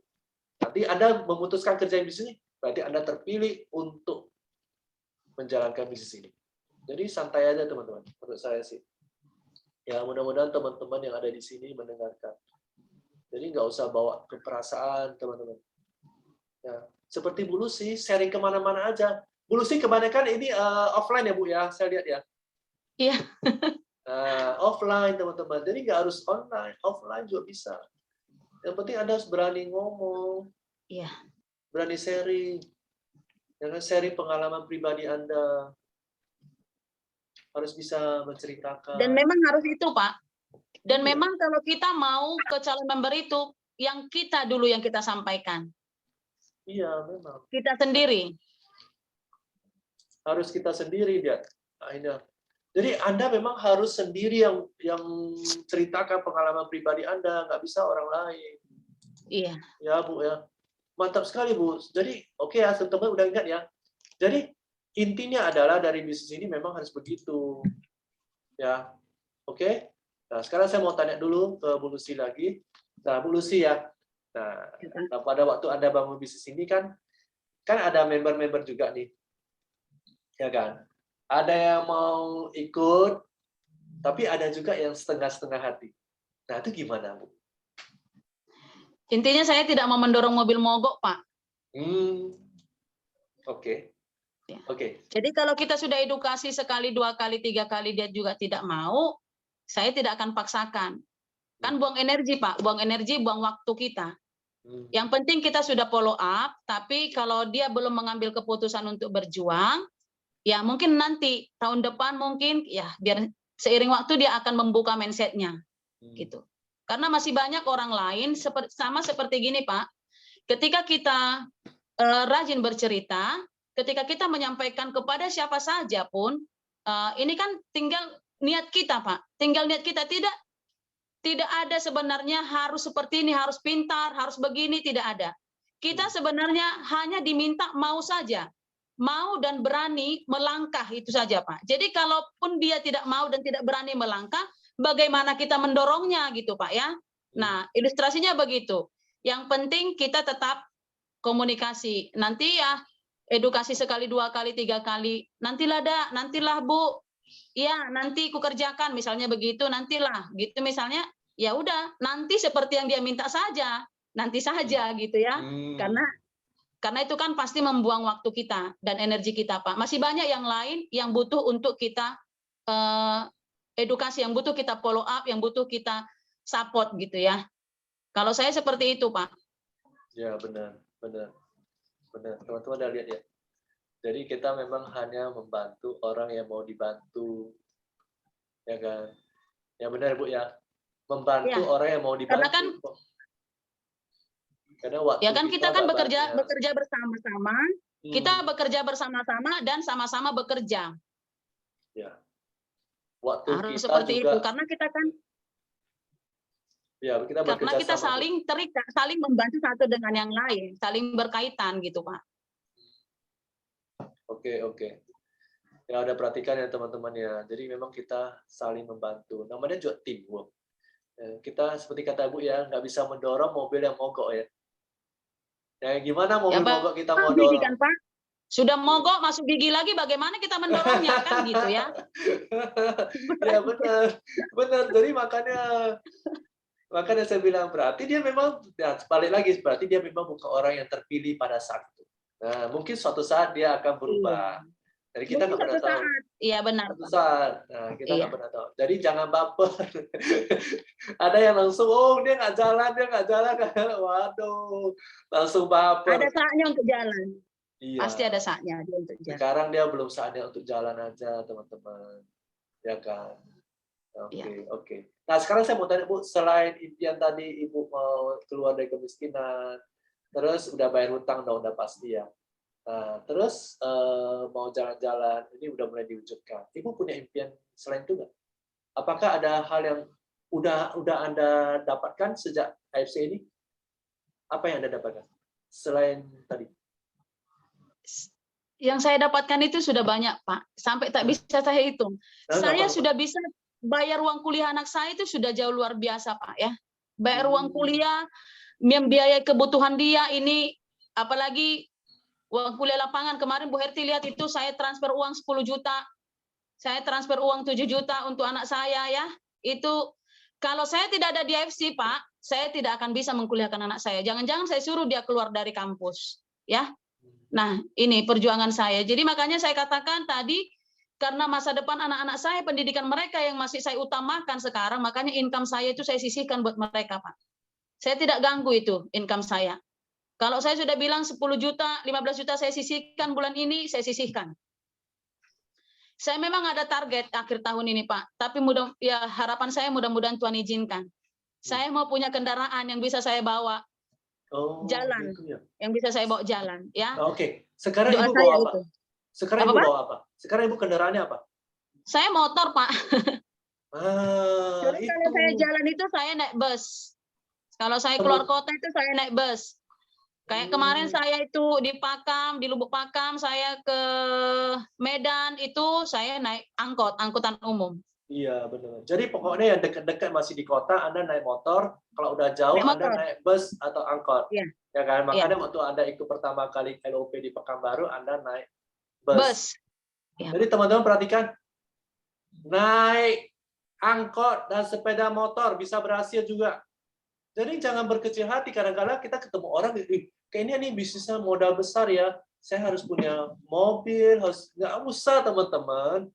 Nanti Anda memutuskan kerja di sini, berarti Anda terpilih untuk menjalankan bisnis ini. Jadi santai aja teman-teman, menurut saya sih. Ya mudah-mudahan teman-teman yang ada di sini mendengarkan. Jadi nggak usah bawa ke perasaan teman-teman. Ya, seperti Bu Lucy, sharing kemana-mana aja. Bu Lucy kebanyakan ini offline ya Bu ya, saya lihat ya. Iya. Offline teman-teman, jadi nggak harus online, offline juga bisa. Yang penting Anda harus berani ngomong, berani sharing, jangan sharing pengalaman pribadi Anda, harus bisa menceritakan. Dan memang harus itu Pak. Dan memang kalau kita mau ke calon member itu, yang kita dulu yang kita sampaikan. Iya memang. Kita sendiri. harus kita sendiri dia. Akhirnya. Jadi Anda memang harus sendiri yang ceritakan pengalaman pribadi Anda, nggak bisa orang lain. Iya. Ya Bu ya. Mantap sekali Bu. Jadi oke ya, teman-teman udah ingat ya. Jadi intinya adalah dari bisnis ini memang harus begitu. Ya. Oke. Nah, sekarang saya mau tanya dulu ke Bu Lucy lagi. Nah, Bu Lucy ya. Nah, pada waktu Anda bangun bisnis ini kan ada member-member juga nih. Ya kan? Ada yang mau ikut, tapi ada juga yang setengah-setengah hati. Nah, itu gimana, Bu? Intinya saya tidak mau mendorong mobil mogok, Pak. Oke. Ya. Oke. Jadi kalau kita sudah edukasi sekali, 2 kali, 3 kali, dia juga tidak mau, saya tidak akan paksakan. Kan buang energi, Pak. Buang energi, buang waktu kita. Yang penting kita sudah follow up, tapi kalau dia belum mengambil keputusan untuk berjuang, ya mungkin nanti tahun depan mungkin ya biar seiring waktu dia akan membuka mindset-nya gitu. Karena masih banyak orang lain sama seperti gini, Pak. Ketika kita rajin bercerita, ketika kita menyampaikan kepada siapa saja pun, ini kan tinggal niat kita, Pak. Tinggal niat kita, tidak ada sebenarnya harus seperti ini, harus pintar, harus begini, tidak ada. Kita sebenarnya hanya diminta mau saja. Mau dan berani melangkah, itu saja, Pak. Jadi kalaupun dia tidak mau dan tidak berani melangkah, bagaimana kita mendorongnya gitu, Pak ya. Nah, ilustrasinya begitu. Yang penting kita tetap komunikasi. Nanti ya edukasi sekali, 2 kali, 3 kali. Nantilah Bu. Iya, nanti kukerjakan misalnya begitu, nantilah gitu misalnya. Ya udah, nanti seperti yang dia minta saja. Nanti saja gitu ya. Karena itu kan pasti membuang waktu kita dan energi kita, Pak. Masih banyak yang lain yang butuh untuk kita edukasi, yang butuh kita follow up, yang butuh kita support gitu ya. Kalau saya seperti itu, Pak. Ya, benar. Teman-teman udah lihat ya. Jadi kita memang hanya membantu orang yang mau dibantu. Ya kan? Ya benar, Bu ya. Membantu orang yang mau dibantu. Karena waktu ya kan kita kan bekerja bersama-sama, kita bekerja bersama-sama dan sama-sama bekerja. Ya. Waktu harus kita seperti juga, itu karena kita kan ya, karena kita saling terikat, saling membantu satu dengan yang lain, saling berkaitan gitu, Pak. Oke. Ya, ada perhatikan ya teman-teman ya. Jadi memang kita saling membantu. Namanya juga teamwork. Kita seperti kata Bu ya, nggak bisa mendorong mobil yang mogok ya. Ya gimana mobil mogok kita mau dorong? Kan, Pak? Sudah mogok masuk gigi lagi, bagaimana kita mendorongnya kan gitu ya? Ya benar. Jadi makanya saya bilang berarti dia memang, ya balik lagi, berarti dia memang bukan orang yang terpilih pada saat itu. Nah, mungkin suatu saat dia akan berubah. Jadi kita nggak pernah tahu. Iya benar. Suatu saat, nah, kita nggak pernah tahu. Jadi jangan baper. Ada yang langsung, oh dia nggak jalan. Waduh, langsung baper. Ada saatnya untuk jalan. Iya. Pasti ada saatnya dia untuk jalan. Sekarang dia belum saatnya untuk jalan aja, teman-teman. Ya kan? Oke. Nah, sekarang saya mau tanya, Bu, selain impian tadi Ibu mau keluar dari kemiskinan, terus udah bayar hutang, udah pasti ya. Nah, terus mau jalan-jalan, ini udah mulai diwujudkan. Ibu punya impian selain itu nggak? Apakah ada hal yang udah Anda dapatkan sejak AFC ini? Apa yang Anda dapatkan selain tadi? Yang saya dapatkan itu sudah banyak, Pak. Sampai tak bisa saya hitung. Saya sudah bisa bayar uang kuliah anak saya itu sudah jauh luar biasa, Pak ya. Bayar uang kuliah, membiayai kebutuhan dia ini, apalagi uang kuliah lapangan. Kemarin Bu Herti lihat itu saya transfer uang 10 juta. Saya transfer uang 7 juta untuk anak saya ya. Itu kalau saya tidak ada di AFC, Pak, saya tidak akan bisa mengkuliahkan anak saya. Jangan-jangan saya suruh dia keluar dari kampus, ya. Nah, ini perjuangan saya. Jadi makanya saya katakan tadi, karena masa depan anak-anak saya, pendidikan mereka yang masih saya utamakan sekarang, makanya income saya itu saya sisihkan buat mereka, Pak. Saya tidak ganggu itu income saya. Kalau saya sudah bilang 10 juta, 15 juta saya sisihkan bulan ini, saya sisihkan. Saya memang ada target akhir tahun ini, Pak. Tapi harapan saya mudah-mudahan Tuhan izinkan. Saya mau punya kendaraan yang bisa saya bawa jalan, gitu ya? yang bisa saya bawa jalan, ya. Oke. Sekarang Ibu bawa apa? Sekarang Apa, Ibu Pak? bawa apa? Sekarang Ibu kendaraannya apa? Saya motor, Pak. Ah, Terus kalau itu. saya jalan itu saya naik bus. Kalau saya keluar kota itu saya naik bus. Kayak kemarin saya itu di Pakam, di Lubuk Pakam, saya ke Medan itu saya naik angkutan umum. Iya, benar. Jadi pokoknya yang dekat-dekat masih di kota, Anda naik motor. Kalau udah jauh, Naik Anda motor. naik bus atau angkot. Iya, Ya kan? iya. Makanya waktu Anda ikut pertama kali LOP di Pekanbaru, Anda naik bus. Bus. Ya, Jadi teman-teman perhatikan, naik angkot dan sepeda motor bisa berhasil juga. Jadi jangan berkecil hati. Kadang-kadang kita ketemu orang, kayaknya nih bisnisnya modal besar ya. Saya harus punya mobil, harus nggak usah teman-teman.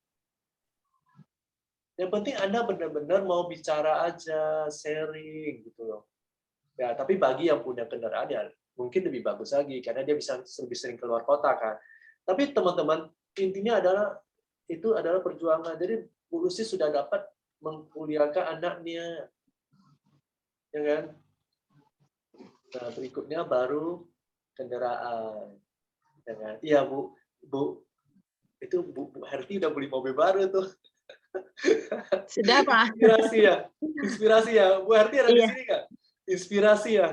Yang penting Anda benar-benar mau bicara aja, sharing gitu loh. Ya, tapi bagi yang punya kendaraan ya mungkin lebih bagus lagi karena dia bisa lebih sering keluar kota kan. Tapi teman-teman, intinya adalah itu adalah perjuangan. Jadi Bu Lucy sudah dapat mengkuliahkan anaknya. Ya kan? Nah, berikutnya baru kendaraan. Ya kan? Iya, Bu. Itu Bu Herti udah beli mobil baru tuh. sudah, Pak. Inspirasi ya. Inspirasi ya. Bu Herti ada di Iya. sini nggak? Inspirasi ya.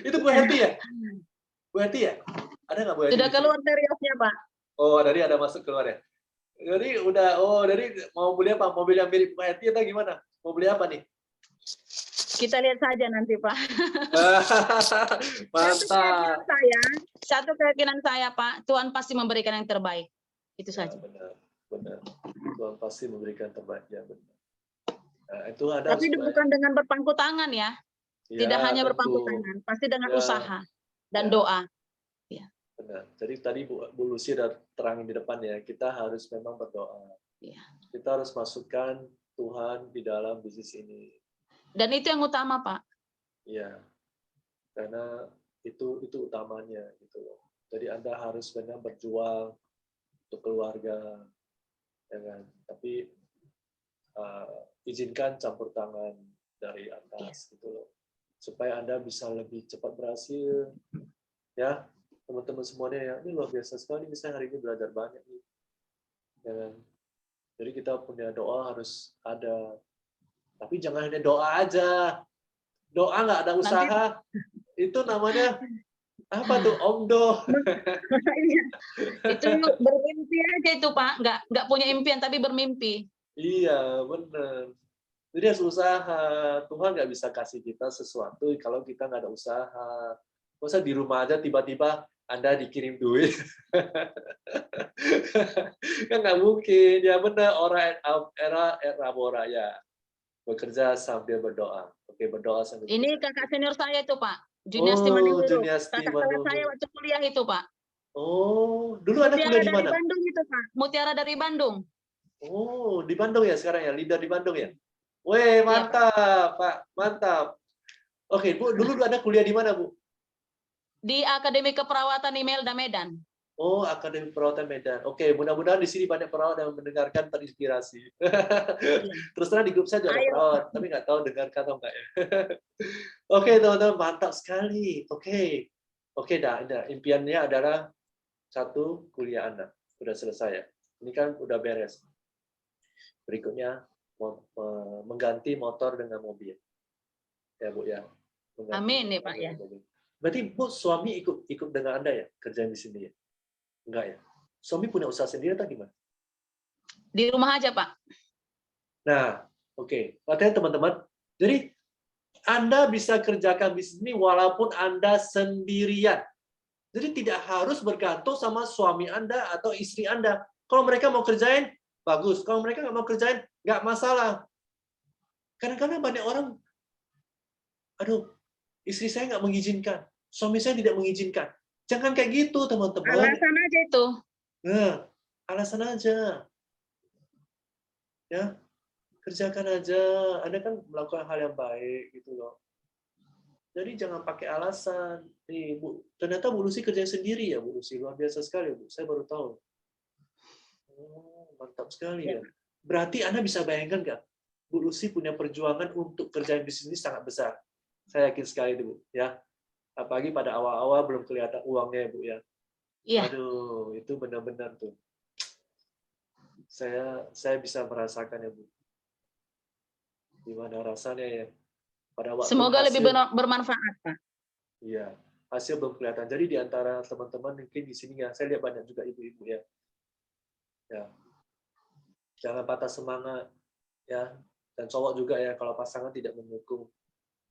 Itu Bu Herti ya? Bu Herti ya? Ada nggak Bu Herti? Sudah keluar dari osnya, Pak. Oh, tadi ada masuk keluar ya. Jadi jadi mau beli apa? Mobil yang mirip Bu Herti atau gimana? Mau beli apa nih? Kita lihat saja nanti, Pak. Mantap. Satu keyakinan saya, Pak, Tuhan pasti memberikan yang terbaik. Itu Ya, saja. benar. Tuhan pasti memberikan terbaik, ya benar. Nah, itu ada Tapi bukan dengan berpangku tangan ya. Tidak hanya tentu. berpangku tangan, pasti dengan Ya, usaha dan ya. doa. Benar. Jadi tadi Bu Lucy udah terangin di depan ya, kita harus memang berdoa. Ya. Kita harus masukkan Tuhan di dalam bisnis ini. Dan itu yang utama, Pak. Iya. Karena itu utamanya gitu loh. Jadi Anda harus benar berjuang untuk keluarga, ya kan? Tapi izinkan campur tangan dari atas gitu loh. Supaya Anda bisa lebih cepat berhasil. Ya, teman-teman semuanya ya, ini luar biasa sekali, misalnya hari ini belajar banyak nih. Ya kan? Jadi kita punya doa harus ada. Tapi jangan hanya doa aja. Doa nggak ada usaha, itu namanya apa tuh, omdo. Itu bermimpi aja itu, Pak. Nggak punya impian, tapi bermimpi. Iya, benar. Jadi harus usaha. Tuhan nggak bisa kasih kita sesuatu kalau kita nggak ada usaha. Masa di rumah aja tiba-tiba Anda dikirim duit. Kan nggak mungkin. Ya benar, orang era Bora ya. Bekerja sambil berdoa. Oke, berdoa sambil Ini bekerja. kakak senior saya itu, Pak. Oh, Manihuru. Juniasti Kakak kelas saya Manihuru. waktu kuliah itu, Pak. Oh, dulu Anda kuliah di dari mana? Bandung itu, Pak. Mutiara dari Bandung. Oh, di Bandung ya sekarang ya, leader di Bandung ya. Weh, mantap, Pak. Mantap. Oke, Bu, dulu Anda kuliah di mana, Bu? Di Akademi Keperawatan Imelda Medan. Oh, Akademi Perawatan Medan. Oke, mudah-mudahan di sini banyak perawat yang mendengarkan terinspirasi. Terus terang di grup saya juga ada perawat, tapi nggak tahu dengarkan atau enggak ya. Oke, teman-teman, mantap sekali. Oke, dah. Impiannya adalah satu, kuliah Anda. Sudah selesai ya. Ini kan udah beres. Berikutnya, mengganti motor dengan mobil. Ya, Bu ya. Amin ya, Pak ya. Berarti Bu, suami ikut dengan Anda ya, kerjaan di sini ya? Enggak ya? Suami punya usaha sendiri atau gimana? Di rumah aja, Pak. Nah, oke. Artinya teman-teman, jadi Anda bisa kerjakan bisnis ini walaupun Anda sendirian. Jadi tidak harus bergantung sama suami Anda atau istri Anda. Kalau mereka mau kerjain, bagus. Kalau mereka nggak mau kerjain, nggak masalah. Kadang-kadang banyak orang, aduh, istri saya nggak mengizinkan, suami saya tidak mengizinkan. Jangan kayak gitu, teman-teman. Alasan aja itu. Nah, alasan aja. Ya, kerjakan aja. Anda kan melakukan hal yang baik gitu loh. Jadi jangan pakai alasan. Nih, Bu, ternyata Bu Lucy kerja sendiri ya, Bu Lucy. Luar biasa sekali, Bu. Saya baru tahu. Oh, mantap sekali ya. Berarti Anda bisa bayangkan nggak? Bu Lucy punya perjuangan untuk kerjaan bisnis ini sangat besar. Saya yakin sekali itu, Bu. Ya. Apalagi pada awal-awal belum kelihatan uangnya, Bu ya. Iya. Aduh, itu benar-benar tuh. Saya bisa merasakan ya Bu. Gimana rasanya ya pada waktu Semoga lebih hasil, bermanfaat, Pak. iya, hasil belum kelihatan. Jadi di antara teman-teman mungkin di sini ya, saya lihat banyak juga ibu-ibu ya. Ya, jangan patah semangat ya. Dan cowok juga ya, kalau pasangan tidak mendukung,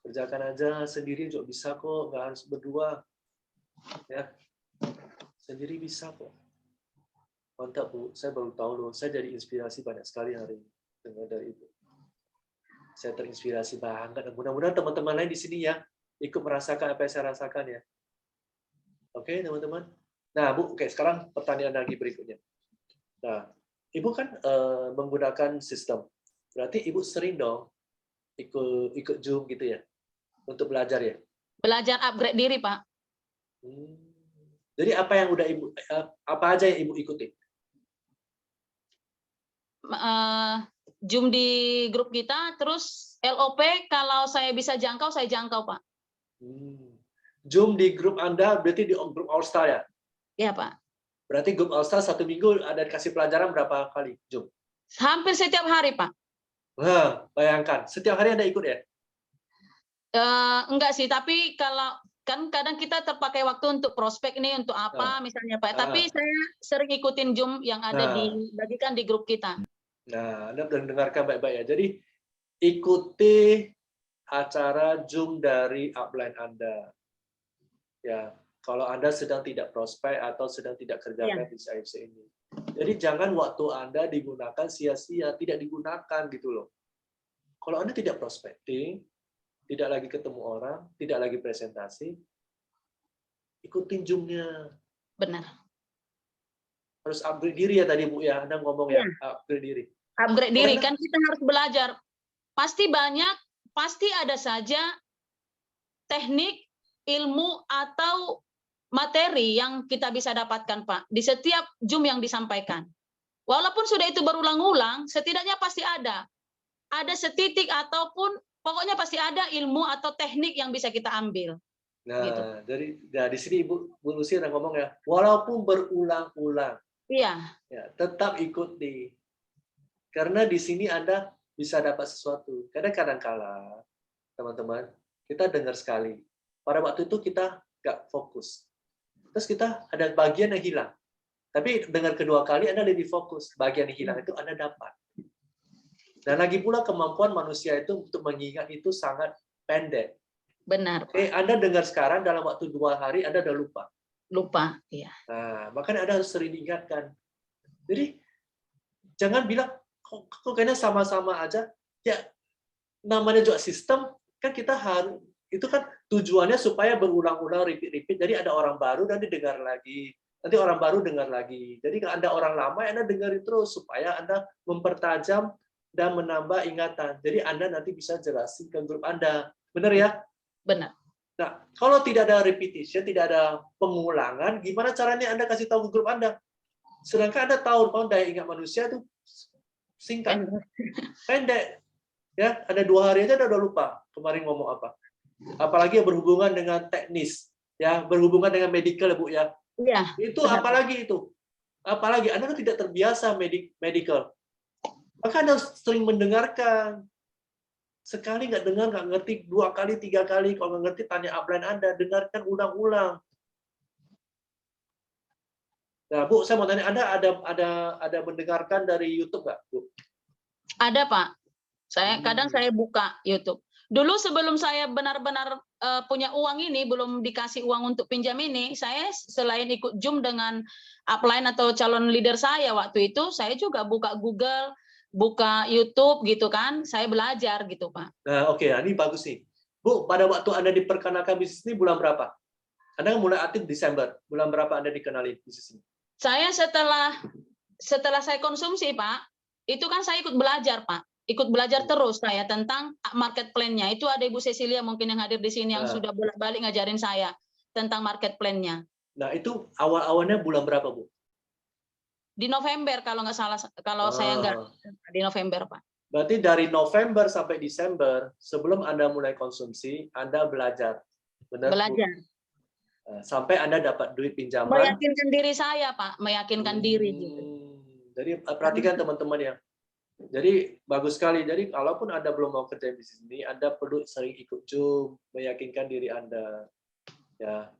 kerjakan aja sendiri juga bisa kok, nggak harus berdua. Ya, sendiri bisa kok. Mantap Bu, saya baru tahu loh, saya jadi inspirasi banyak sekali hari ini dengar dari Ibu. Saya terinspirasi banget. Mudah-mudahan teman-teman lain di sini ya ikut merasakan apa yang saya rasakan ya. Oke, teman-teman. Nah, Bu, oke, sekarang pertanyaan lagi berikutnya. Nah, Ibu kan menggunakan sistem. Berarti Ibu sering dong ikut Zoom gitu ya untuk belajar ya. Belajar upgrade diri, Pak. Jadi apa yang udah Ibu apa aja yang Ibu ikuti? Zoom di grup kita, terus LOP kalau saya bisa jangkau, saya jangkau, Pak. Zoom di grup Anda berarti di grup All Star ya? Iya, Pak. Berarti grup All Star 1 minggu ada dikasih pelajaran berapa kali Zoom? Hampir setiap hari, Pak. Nah, bayangkan, setiap hari Anda ikut ya? Enggak sih, tapi kalau kan kadang kita terpakai waktu untuk prospek nih, untuk apa misalnya, Pak. Tapi saya sering ikutin Zoom yang ada dibagikan di grup kita. Nah, Anda dengarkan baik-baik ya. Jadi ikuti acara Zoom dari upline Anda. Ya, kalau Anda sedang tidak prospek atau sedang tidak kerjakan di CIFC ini. Jadi jangan waktu Anda digunakan sia-sia, tidak digunakan gitu loh. Kalau Anda tidak prospecting, tidak lagi ketemu orang, tidak lagi presentasi, ikutin Zoom-nya. Benar. Harus upgrade diri ya tadi Bu ya, Anda ngomong ya, upgrade diri. Upgrade diri, kan kita harus belajar. Pasti banyak, pasti ada saja teknik, ilmu, atau materi yang kita bisa dapatkan, Pak, di setiap Zoom yang disampaikan. Walaupun sudah itu berulang-ulang, setidaknya pasti ada. Ada setitik ataupun pokoknya pasti ada ilmu atau teknik yang bisa kita ambil. Nah, gitu. di sini Bu Lucy udah ngomong ya, walaupun berulang-ulang, iya, ya, tetap ikuti. Karena di sini Anda bisa dapat sesuatu. Karena kadang-kala, teman-teman, kita dengar sekali. Pada waktu itu kita nggak fokus. Terus kita ada bagian yang hilang. Tapi dengar kedua kali Anda lebih fokus. Bagian yang hilang itu Anda dapat. Dan lagi pula kemampuan manusia itu untuk mengingat itu sangat pendek. benar. Oke, Anda dengar sekarang dalam waktu 2 hari Anda udah lupa. Lupa, iya. Nah, makanya Anda harus sering diingatkan. Jadi jangan bilang kok kayaknya sama-sama aja. Ya, namanya juga sistem kan kita harus itu kan tujuannya supaya berulang-ulang repeat. Jadi ada orang baru dan didengar lagi. Nanti orang baru dengar lagi. Jadi kalau Anda orang lama, Anda dengarin terus supaya Anda mempertajam dan menambah ingatan. Jadi Anda nanti bisa jelasin ke grup Anda. Benar ya? Benar. Nah, kalau tidak ada repetition, tidak ada pengulangan, gimana caranya Anda kasih tahu ke grup Anda? Sedangkan Anda tahu daya ingat manusia itu singkat, pendek. Ya, ada 2 hari aja udah lupa kemarin ngomong apa. Apalagi yang berhubungan dengan teknis, ya, berhubungan dengan medical, Bu ya. Iya. Itu benar. Apalagi itu. Apalagi Anda tidak terbiasa medical. Maka Anda sering mendengarkan. Sekali nggak dengar, nggak ngerti, 2 kali, 3 kali, kalau nggak ngerti tanya upline Anda, dengarkan ulang-ulang. Nah, Bu, saya mau tanya, Anda ada mendengarkan dari YouTube nggak, Bu? Ada, Pak. Kadang saya buka YouTube. Dulu sebelum saya benar-benar punya uang ini, belum dikasih uang untuk pinjam ini, saya selain ikut Zoom dengan upline atau calon leader saya waktu itu, saya juga buka Google, buka YouTube gitu kan, saya belajar gitu, Pak. Nah, oke, ini bagus nih. Bu, pada waktu Anda diperkenalkan bisnis ini bulan berapa? Anda mulai aktif Desember. Bulan berapa Anda dikenali bisnis ini? Saya setelah saya konsumsi, Pak, itu kan saya ikut belajar, Pak. Ikut belajar terus saya tentang market plan-nya. Itu ada Ibu Cecilia mungkin yang hadir di sini yang sudah bolak-balik ngajarin saya tentang market plan-nya. Nah, itu awal-awalnya bulan berapa, Bu? Di November kalau nggak salah, kalau saya nggak di November, Pak. Berarti dari November sampai Desember, sebelum Anda mulai konsumsi, Anda belajar. Benar, belajar. Bu? Sampai Anda dapat duit pinjaman. Meyakinkan diri saya, Pak, meyakinkan diri gitu. Jadi perhatikan teman-teman ya. Jadi bagus sekali. Jadi kalaupun Anda belum mau kerja di sini, Anda perlu sering ikut Zoom, meyakinkan diri Anda. Ya,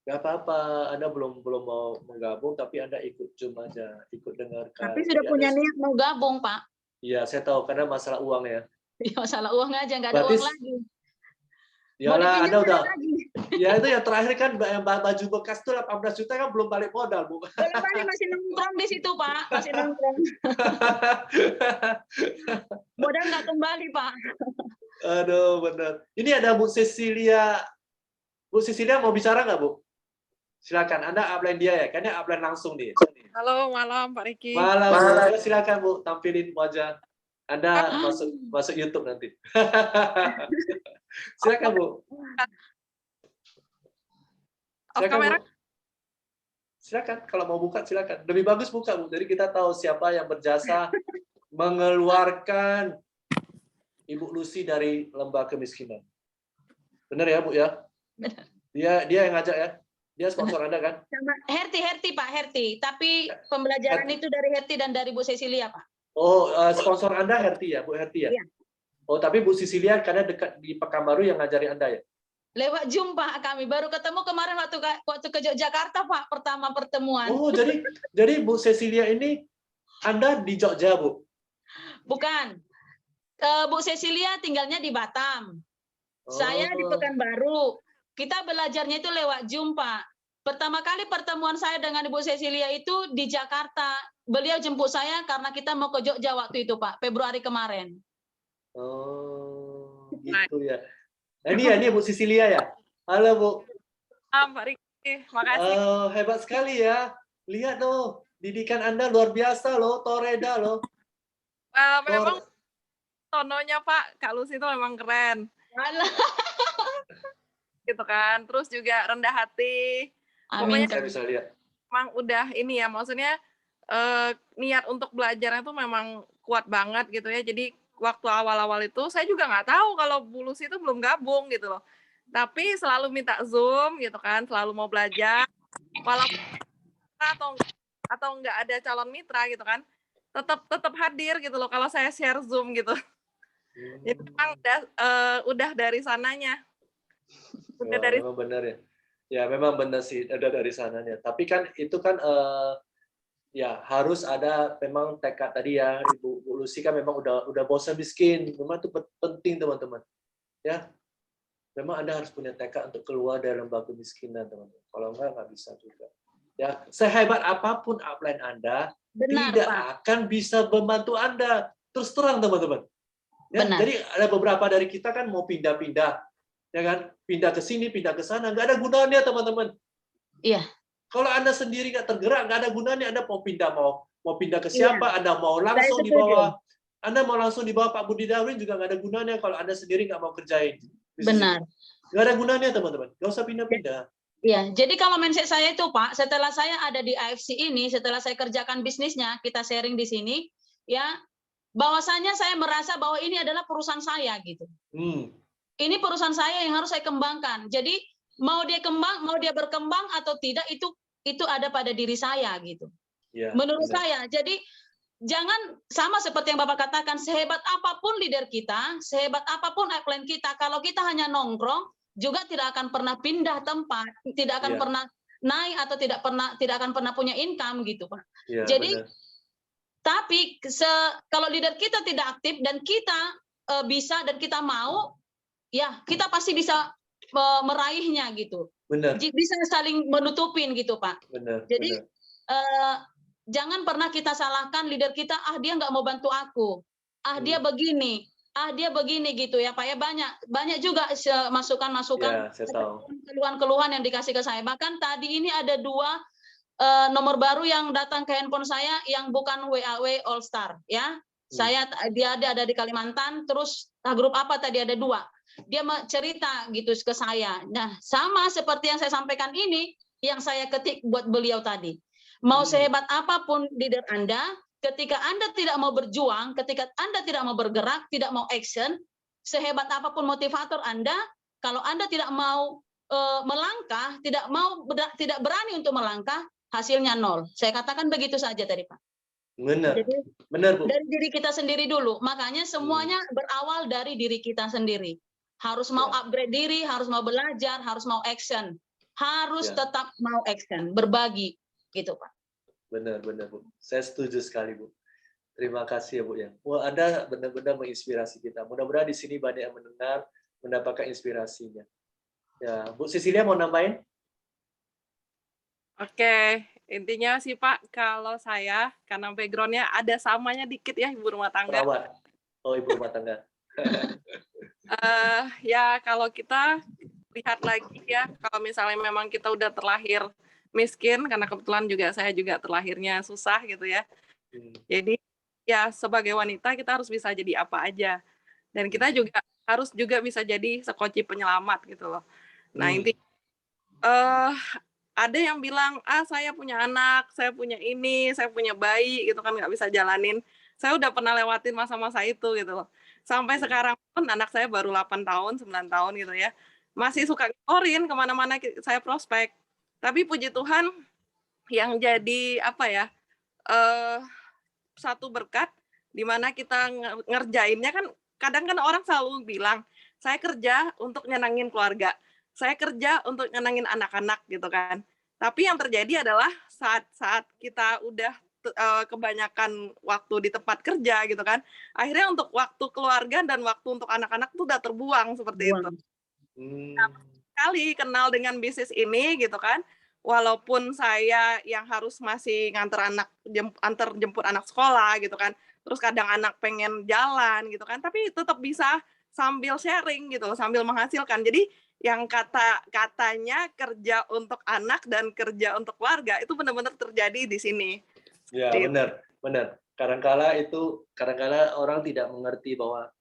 nggak apa-apa. Anda belum mau menggabung, tapi Anda ikut Zoom aja, ikut dengarkan. Tapi sudah Jadi punya Anda, niat mau gabung, Pak. iya, saya tahu karena masalah uang ya. Ya, masalah uang aja, nggak ada Berarti, uang lagi. Mau yalah, dipinjam Anda nggak ada udah. lagi. Ya itu yang terakhir kan yang baju bekas itu 18 juta kan belum balik modal, Bu. Belum balik, masih nongkrong di situ, Pak. Masih nongkrong. Modal nggak kembali, Pak. Aduh, benar. Ini ada Bu Cecilia. Bu Cecilia mau bicara nggak, Bu? Silakan. Anda upline dia ya, karena upline langsung nih. Halo, malam Pak Riki. Malam, Bu. Silakan Bu, tampilin wajah. Anda masuk YouTube nanti. Silakan Bu. Off kamera. Bu. Silakan, kalau mau buka silakan. Lebih bagus buka, Bu. Jadi kita tahu siapa yang berjasa mengeluarkan Ibu Lucy dari lembah kemiskinan. Benar ya, Bu ya? Benar. Dia yang ngajak ya. Dia sponsor Anda kan? Sama Herti Pak, Herti. Tapi pembelajaran itu dari Herti dan dari Bu Cecilia, Pak. Oh, sponsor Anda Herti ya, Bu Herti ya? Iya. Oh, tapi Bu Cecilia karena dekat di Pekanbaru yang ngajari Anda ya? Lewat Zoom, Pak, kami baru ketemu kemarin waktu ke Yogyakarta, Pak, pertama pertemuan. Oh, jadi Bu Cecilia ini Anda di Jogja, Bu? Bukan. Bu Cecilia tinggalnya di Batam. Saya di Pekanbaru. Kita belajarnya itu lewat Zoom, Pak. Pertama kali pertemuan saya dengan Ibu Cecilia itu di Jakarta. Beliau jemput saya karena kita mau ke Jogja waktu itu, Pak, Februari kemarin. Oh, gitu ya. Ini Bu Cecilia ya? Halo, Bu. Pak Riki, makasih. Oh, hebat sekali ya. Lihat loh, didikan Anda luar biasa loh, toreda loh. Memang tononya Pak, Kak Lucy itu memang keren. Gitu kan. Terus juga rendah hati. Amin. Saya bisa lihat. Memang udah ini ya, maksudnya niat untuk belajarnya itu memang kuat banget gitu ya. Jadi waktu awal-awal itu saya juga nggak tahu kalau Bu Lucy itu belum gabung gitu loh. Tapi selalu minta Zoom gitu kan, selalu mau belajar. Walaupun atau nggak ada calon mitra gitu kan, tetap hadir gitu loh kalau saya share Zoom gitu. Jadi memang udah dari sananya. Udah dari memang benar ya. Ya memang benar sih, ada dari sananya. Tapi kan itu kan ya harus ada memang tekad tadi ya. Bu Lucy kan memang udah bosan miskin. Memang itu penting teman-teman. Ya, memang Anda harus punya tekad untuk keluar dari lembah kemiskinan teman-teman. Kalau nggak bisa juga. Ya, sehebat apapun upline Anda, Benar, tidak Pak. akan bisa membantu Anda. Terus terang teman-teman. Ya, Benar. jadi ada beberapa dari kita kan mau pindah-pindah, ya kan? Pindah ke sini, pindah ke sana, nggak ada gunanya teman-teman. Iya. Kalau Anda sendiri nggak tergerak, nggak ada gunanya. Anda mau pindah ke siapa? Iya. Anda mau langsung Saya di bawah. Anda mau langsung di bawah Pak Budi Dawin juga nggak ada gunanya kalau Anda sendiri nggak mau kerjain. Benar. Nggak ada gunanya teman-teman. Nggak usah pindah-pindah. Iya, jadi kalau mindset saya itu, Pak, setelah saya ada di AFC ini, setelah saya kerjakan bisnisnya, kita sharing di sini, ya, bahwasanya saya merasa bahwa ini adalah perusahaan saya gitu. Ini perusahaan saya yang harus saya kembangkan. Jadi mau dia berkembang atau tidak itu ada pada diri saya gitu. Ya, menurut saya. Jadi jangan sama seperti yang Bapak katakan, sehebat apapun leader kita, sehebat apapun upline kita, kalau kita hanya nongkrong juga tidak akan pernah pindah tempat, tidak akan pernah naik atau tidak akan pernah punya income gitu, Pak. Ya, jadi benar. Tapi kalau leader kita tidak aktif dan kita bisa dan kita mau, ya kita pasti bisa meraihnya gitu. Benar. Bisa saling menutupin gitu, Pak. Benar. Jadi jangan pernah kita salahkan leader kita, dia nggak mau bantu aku, dia begini, dia begini gitu ya Pak ya, banyak juga masukan-masukan, keluhan-keluhan yang dikasih ke saya. Bahkan tadi ini ada 2 nomor baru yang datang ke handphone saya yang bukan WAW All Star ya. Dia ada di Kalimantan, terus grup apa tadi ada 2. Dia cerita gitu ke saya. Nah, sama seperti yang saya sampaikan ini yang saya ketik buat beliau tadi. Mau sehebat apapun leader Anda, ketika Anda tidak mau berjuang, ketika Anda tidak mau bergerak, tidak mau action, sehebat apapun motivator Anda, kalau Anda tidak mau melangkah, tidak berani untuk melangkah, hasilnya nol. Saya katakan begitu saja tadi, Pak. Benar, Jadi benar Bu. dari diri kita sendiri dulu. Makanya semuanya berawal dari diri kita sendiri. Harus mau Ya. upgrade diri, harus mau belajar, harus mau action. Harus Ya. tetap mau action, berbagi gitu, Pak. Benar, benar Bu. Saya setuju sekali Bu. Terima kasih ya Bu ya. Wah, Anda benar-benar menginspirasi kita. Mudah-mudahan di sini banyak yang mendengar, mendapatkan inspirasinya. Ya, Bu Cecilia mau nambahin? Oke, intinya sih Pak, kalau saya karena background-nya ada samanya dikit ya ibu rumah tangga. Perawat. Oh, ibu rumah tangga. Ya kalau kita lihat lagi ya, kalau misalnya memang kita udah terlahir miskin, karena kebetulan saya juga terlahirnya susah gitu ya. Jadi ya sebagai wanita kita harus bisa jadi apa aja. Dan kita juga harus juga bisa jadi sekoci penyelamat gitu loh. Nah intinya ada yang bilang, saya punya anak, saya punya ini, saya punya bayi gitu kan nggak bisa jalanin. Saya udah pernah lewatin masa-masa itu gitu loh. Sampai sekarang pun anak saya baru 8 tahun, 9 tahun gitu ya. Masih suka ngikorin kemana-mana saya prospek. Tapi puji Tuhan yang jadi apa ya, satu berkat di mana kita ngerjainnya kan kadang kan orang selalu bilang, saya kerja untuk nyenangin keluarga. Saya kerja untuk nyenangin anak-anak gitu kan. Tapi yang terjadi adalah saat kita udah kebanyakan waktu di tempat kerja gitu kan, akhirnya untuk waktu keluarga dan waktu untuk anak-anak tuh udah terbuang seperti itu. Sekali kenal dengan bisnis ini gitu kan, walaupun saya yang harus masih antar jemput anak sekolah gitu kan, terus kadang anak pengen jalan gitu kan, tapi tetap bisa sambil sharing gitu, sambil menghasilkan. Jadi yang katanya kerja untuk anak dan kerja untuk keluarga itu benar-benar terjadi di sini. Ya, benar, benar. Kadang-kala orang tidak mengerti bahwa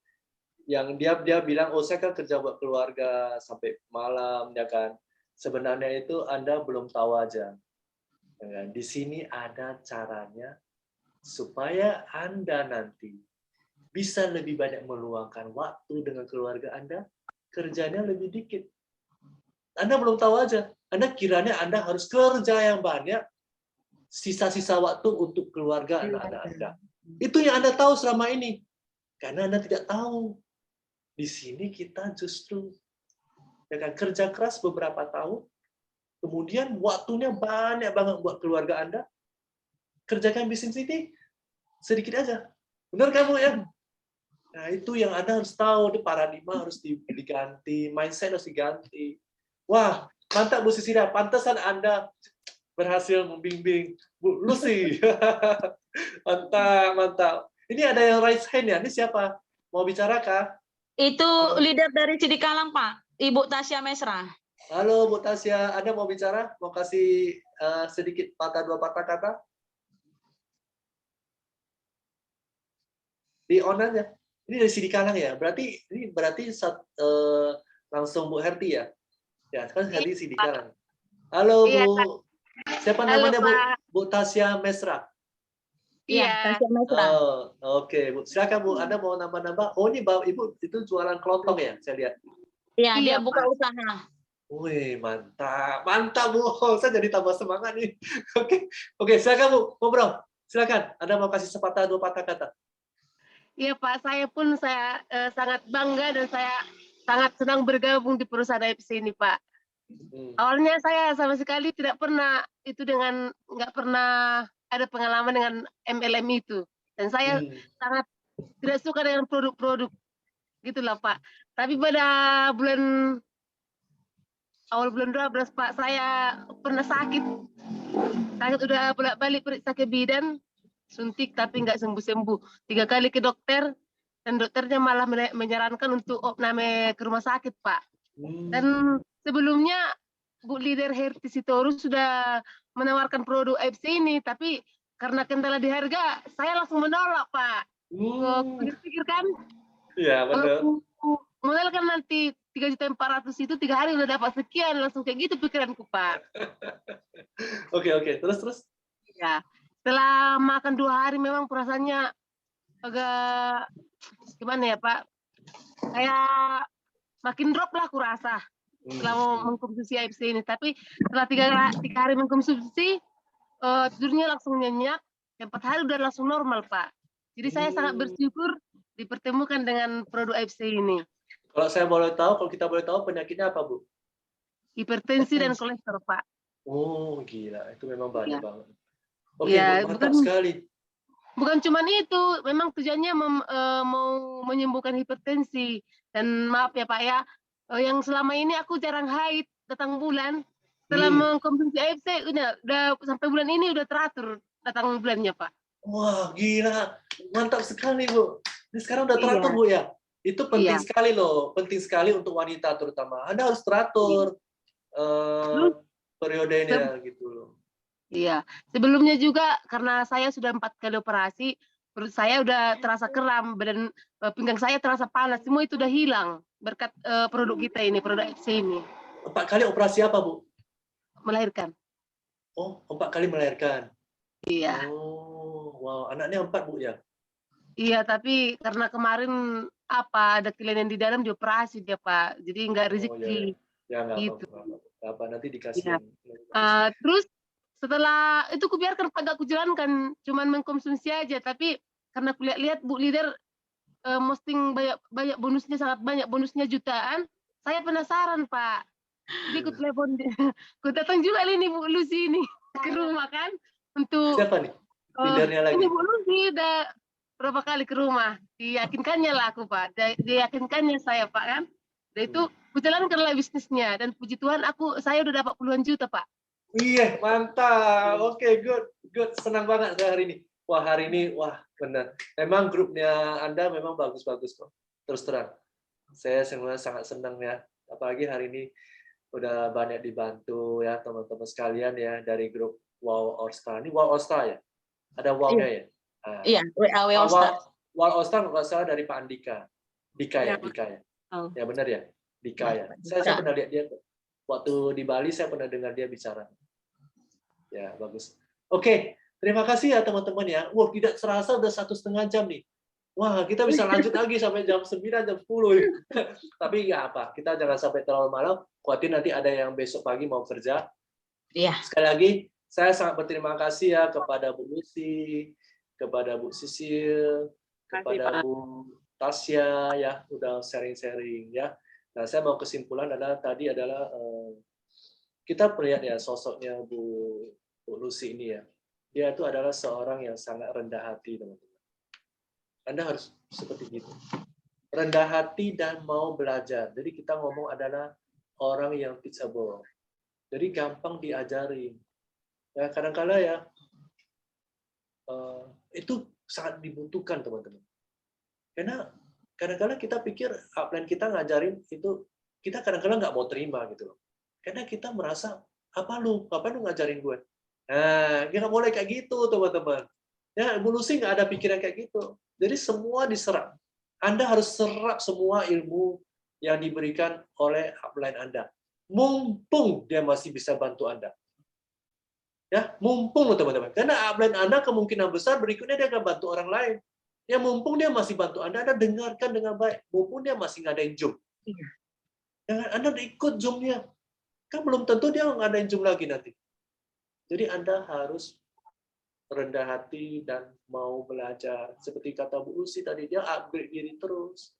yang dia bilang, oh saya kan kerja buat keluarga sampai malam, ya kan. Sebenarnya itu Anda belum tahu aja. Di sini ada caranya supaya Anda nanti bisa lebih banyak meluangkan waktu dengan keluarga Anda, kerjanya lebih dikit. Anda belum tahu aja. Anda kiranya Anda harus kerja yang banyak, sisa-sisa waktu untuk keluarga anak-anak Anda. Itu yang Anda tahu selama ini. Karena Anda tidak tahu. Di sini kita justru dengan kerja keras beberapa tahun, kemudian waktunya banyak banget buat keluarga Anda, kerjakan bisnis ini sedikit aja. Benar kamu ya? Nah, itu yang Anda harus tahu, paradigma harus diganti, mindset harus diganti. Wah, mantap Bu Cecilia, pantesan Anda berhasil membimbing Bu Lucy. Mantap, mantap. Ini ada yang raise hand ya, ini siapa? Mau bicara kah? Itu leader dari Sidikalang, Pak, Ibu Tasya Mesra. Halo Bu Tasya, Anda mau bicara? Mau kasih sedikit dua patah kata? Di on aja. Ini dari Sidikalang ya? Berarti langsung Bu Herti ya? Ya, kan Herti Sidikalang. Halo Bu. Siapa namanya Bu? Bu Tasya Mesra. Iya, Tasya Mesra. Oh, oke Bu. Silakan Bu, Anda mau nambah-nambah? Oh, ini Ibu itu jualan kelontong ya? Saya lihat. Iya, dia buka usaha. Wih, mantap. Mantap Bu. Saya jadi tambah semangat nih. Oke, silakan Bu, ngobrol. Silakan. Anda mau kasih dua patah kata. Iya Pak, saya sangat bangga dan saya sangat senang bergabung di perusahaan AFC ini Pak. Awalnya saya sama sekali nggak pernah ada pengalaman dengan MLM itu, dan saya sangat tidak suka dengan produk-produk gitulah Pak. Tapi pada awal bulan 12 Pak, saya pernah sakit udah bolak-balik periksa ke bidan, suntik tapi nggak sembuh-sembuh. 3 kali ke dokter, dan dokternya malah menyarankan untuk opname ke rumah sakit, Pak. Dan sebelumnya Bu Leader Herti Sitorus sudah menawarkan produk AFC ini, tapi karena kendala di harga, saya langsung menolak, Pak. Pikir-pikir kan, Iya, benar. modal kan nanti 3.400.000 itu 3 hari udah dapat sekian, langsung kayak gitu pikiranku, Pak. Oke, terus? Ya, setelah makan 2 hari memang perasaannya agak gimana ya Pak, kayak makin drop lah aku rasa. selama mengkonsumsi AFC ini. Tapi setelah 3 hari mengkonsumsi, tidurnya langsung nyenyak, 4 hari udah langsung normal, Pak. Jadi saya sangat bersyukur dipertemukan dengan produk AFC ini. Kalau saya boleh tahu, kalau kita boleh tahu penyakitnya apa, Bu? Hipertensi dan kolesterol, Pak. Oh, gila. Itu memang banyak banget. Oke, Ya, Bu, mantap sekali. Bukan cuma itu, memang tujuannya mau menyembuhkan hipertensi. Dan maaf ya Pak ya, yang selama ini aku jarang haid, datang bulan. Setelah mengkonsumsi AFC, udah sampai bulan ini udah teratur datang bulannya Pak. Wah, gila. Mantap sekali, Bu. Ini sekarang udah teratur, Iya. Bu, ya? Itu penting Iya. sekali loh. Penting sekali untuk wanita terutama. Anda harus teratur periodenya gitu loh. Iya. Sebelumnya juga karena saya sudah 4 kali operasi, perut saya udah terasa kram, badan pinggang saya terasa panas, semua itu udah hilang berkat produk kita ini, produk AFC ini. 4 kali operasi apa, Bu? Melahirkan. Oh, 4 kali melahirkan. Iya. Oh, wow. Anaknya 4, Bu, ya? Iya, tapi karena kemarin ada kelainan di dalam dioperasi dia Pak, jadi nggak rezeki. Ya, nggak Gitu. apa-apa. Nanti dikasih. Iya. Terus setelah itu kubiarkan agak kujalankan, cuman mengkonsumsi aja, tapi karena kulihat-lihat Bu Leader posting banyak bonusnya, sangat banyak bonusnya jutaan, saya penasaran Pak. Jadi ku telepon ku datang juga ini Bu Lucy ini ke rumah kan untuk Siapa nih? Leadernya lagi. ini Bu Lucy udah berapa kali ke rumah, diyakinkannya lah aku Pak, diyakinkannya saya Pak kan. Dan itu kujalankanlah bisnisnya, dan puji Tuhan saya udah dapat puluhan juta Pak. Iya, mantap. Oke, good. Senang banget saya hari ini. Wah, hari ini, benar. Memang grupnya Anda memang bagus-bagus kok. Terus terang. Saya sebenarnya sangat senang ya. Apalagi hari ini udah banyak dibantu ya teman-teman sekalian ya dari grup Wow All Star. Ini Wow All Star ya? Ada Wow-nya ya? Nah, Iya, WAW All Star. Wow All Star nggak salah dari Pak Andika. Dika ya? Oh. Ya benar ya? Dika ya. Saya pernah lihat dia waktu di Bali, saya pernah dengar dia bicara. Ya, bagus. Oke, terima kasih ya teman-teman ya. Wah, tidak terasa udah 1,5 jam nih. Wah, kita bisa lanjut lagi sampai jam 9, jam 10. Tapi nggak apa, kita jangan sampai terlalu malam. Khawatir nanti ada yang besok pagi mau kerja. Iya. Sekali lagi, saya sangat berterima kasih ya kepada Bu Lucy, kepada Bu Sisil, kepada Bu Tasya ya, udah sharing-sharing ya. Nah, saya mau kesimpulan tadi adalah kita melihat ya sosoknya Bu Lucy ini ya. Dia itu adalah seorang yang sangat rendah hati, teman-teman. Anda harus seperti itu. Rendah hati dan mau belajar. Jadi kita ngomong adalah orang yang teachable. Jadi gampang diajarin. Ya, kadang-kala ya itu sangat dibutuhkan, teman-teman. Karena kadang-kala kita pikir upline kita ngajarin itu, kita kadang-kala nggak mau terima gitu loh. Karena kita merasa, apa lu ngajarin gue? Nah, nggak boleh kayak gitu, teman-teman. Ya, Bu Lucy nggak ada pikiran kayak gitu. Jadi semua diserap. Anda harus serap semua ilmu yang diberikan oleh upline Anda. Mumpung dia masih bisa bantu Anda. Ya, mumpung teman-teman. Karena upline Anda kemungkinan besar berikutnya dia akan bantu orang lain. Ya, mumpung dia masih bantu Anda dengarkan dengan baik. Mumpung dia masih ngadain Zoom. Jangan Anda ikut Zoom-nya. Kan belum tentu dia ngadain Zoom lagi nanti. Jadi Anda harus rendah hati dan mau belajar. Seperti kata Bu Lucy tadi, dia upgrade diri terus.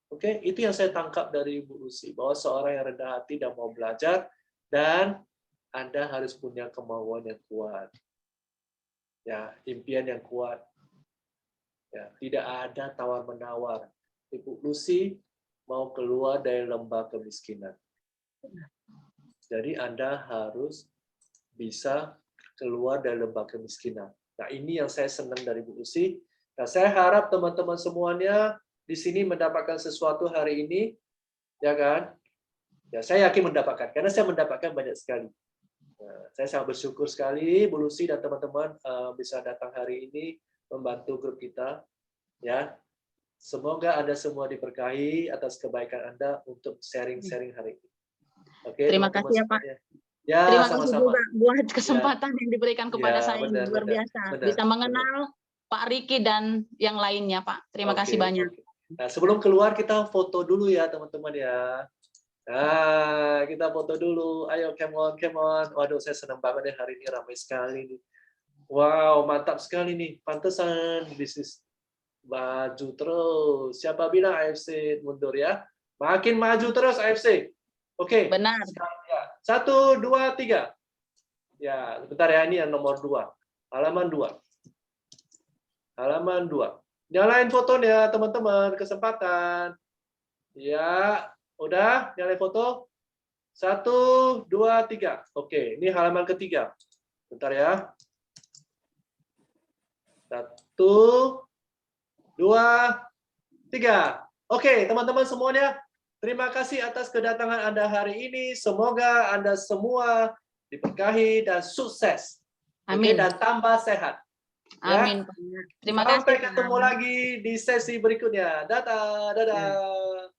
Oke, itu yang saya tangkap dari Bu Lucy, bahwa seorang yang rendah hati dan mau belajar, dan Anda harus punya kemauan yang kuat. Ya, impian yang kuat. Ya, tidak ada tawar-menawar. Ibu Lucy mau keluar dari lembah kemiskinan. Jadi Anda harus bisa keluar dari lembah kemiskinan. Nah, ini yang saya senang dari Bu Lucy. Nah, saya harap teman-teman semuanya di sini mendapatkan sesuatu hari ini, ya kan? Ya, saya yakin mendapatkan, karena saya mendapatkan banyak sekali. Nah, saya sangat bersyukur sekali Bu Lucy dan teman-teman bisa datang hari ini membantu grup kita. Ya, semoga Anda semua diberkahi atas kebaikan Anda untuk sharing-sharing hari ini. Oke, Terima kasih ya Pak. Ya, terima kasih sama-sama. juga buat kesempatan yang diberikan kepada saya, luar biasa. Bisa mengenal Pak Riki dan yang lainnya, Pak. Terima kasih banyak. Nah, sebelum keluar kita foto dulu ya, teman-teman ya. Nah, kita foto dulu. Ayo, come on, come on. Waduh, saya senang banget ya hari ini, ramai sekali nih. Wow, mantap sekali nih. Pantesan bisnis maju terus. Siapa bilang AFC mundur ya? Makin maju terus AFC. Oke. Benar. Ya. 1, 2, 3. Ya, sebentar ya, ini yang nomor 2. Halaman 2. Halaman 2. Nyalain fotonya, teman-teman. Kesempatan. Ya, udah nyalain foto. 1, 2, 3. Oke, ini halaman ketiga. Bentar ya. 1, 2, 3. Oke, teman-teman semuanya. Terima kasih atas kedatangan Anda hari ini. Semoga Anda semua diberkahi dan sukses. Oke, Amin. dan tambah sehat. Ya. Amin. Pak. Terima kasih. Sampai Pak. ketemu lagi di sesi berikutnya. Dadah, dadah,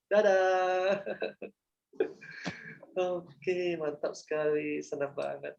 dadah. Oke, mantap sekali, senang banget.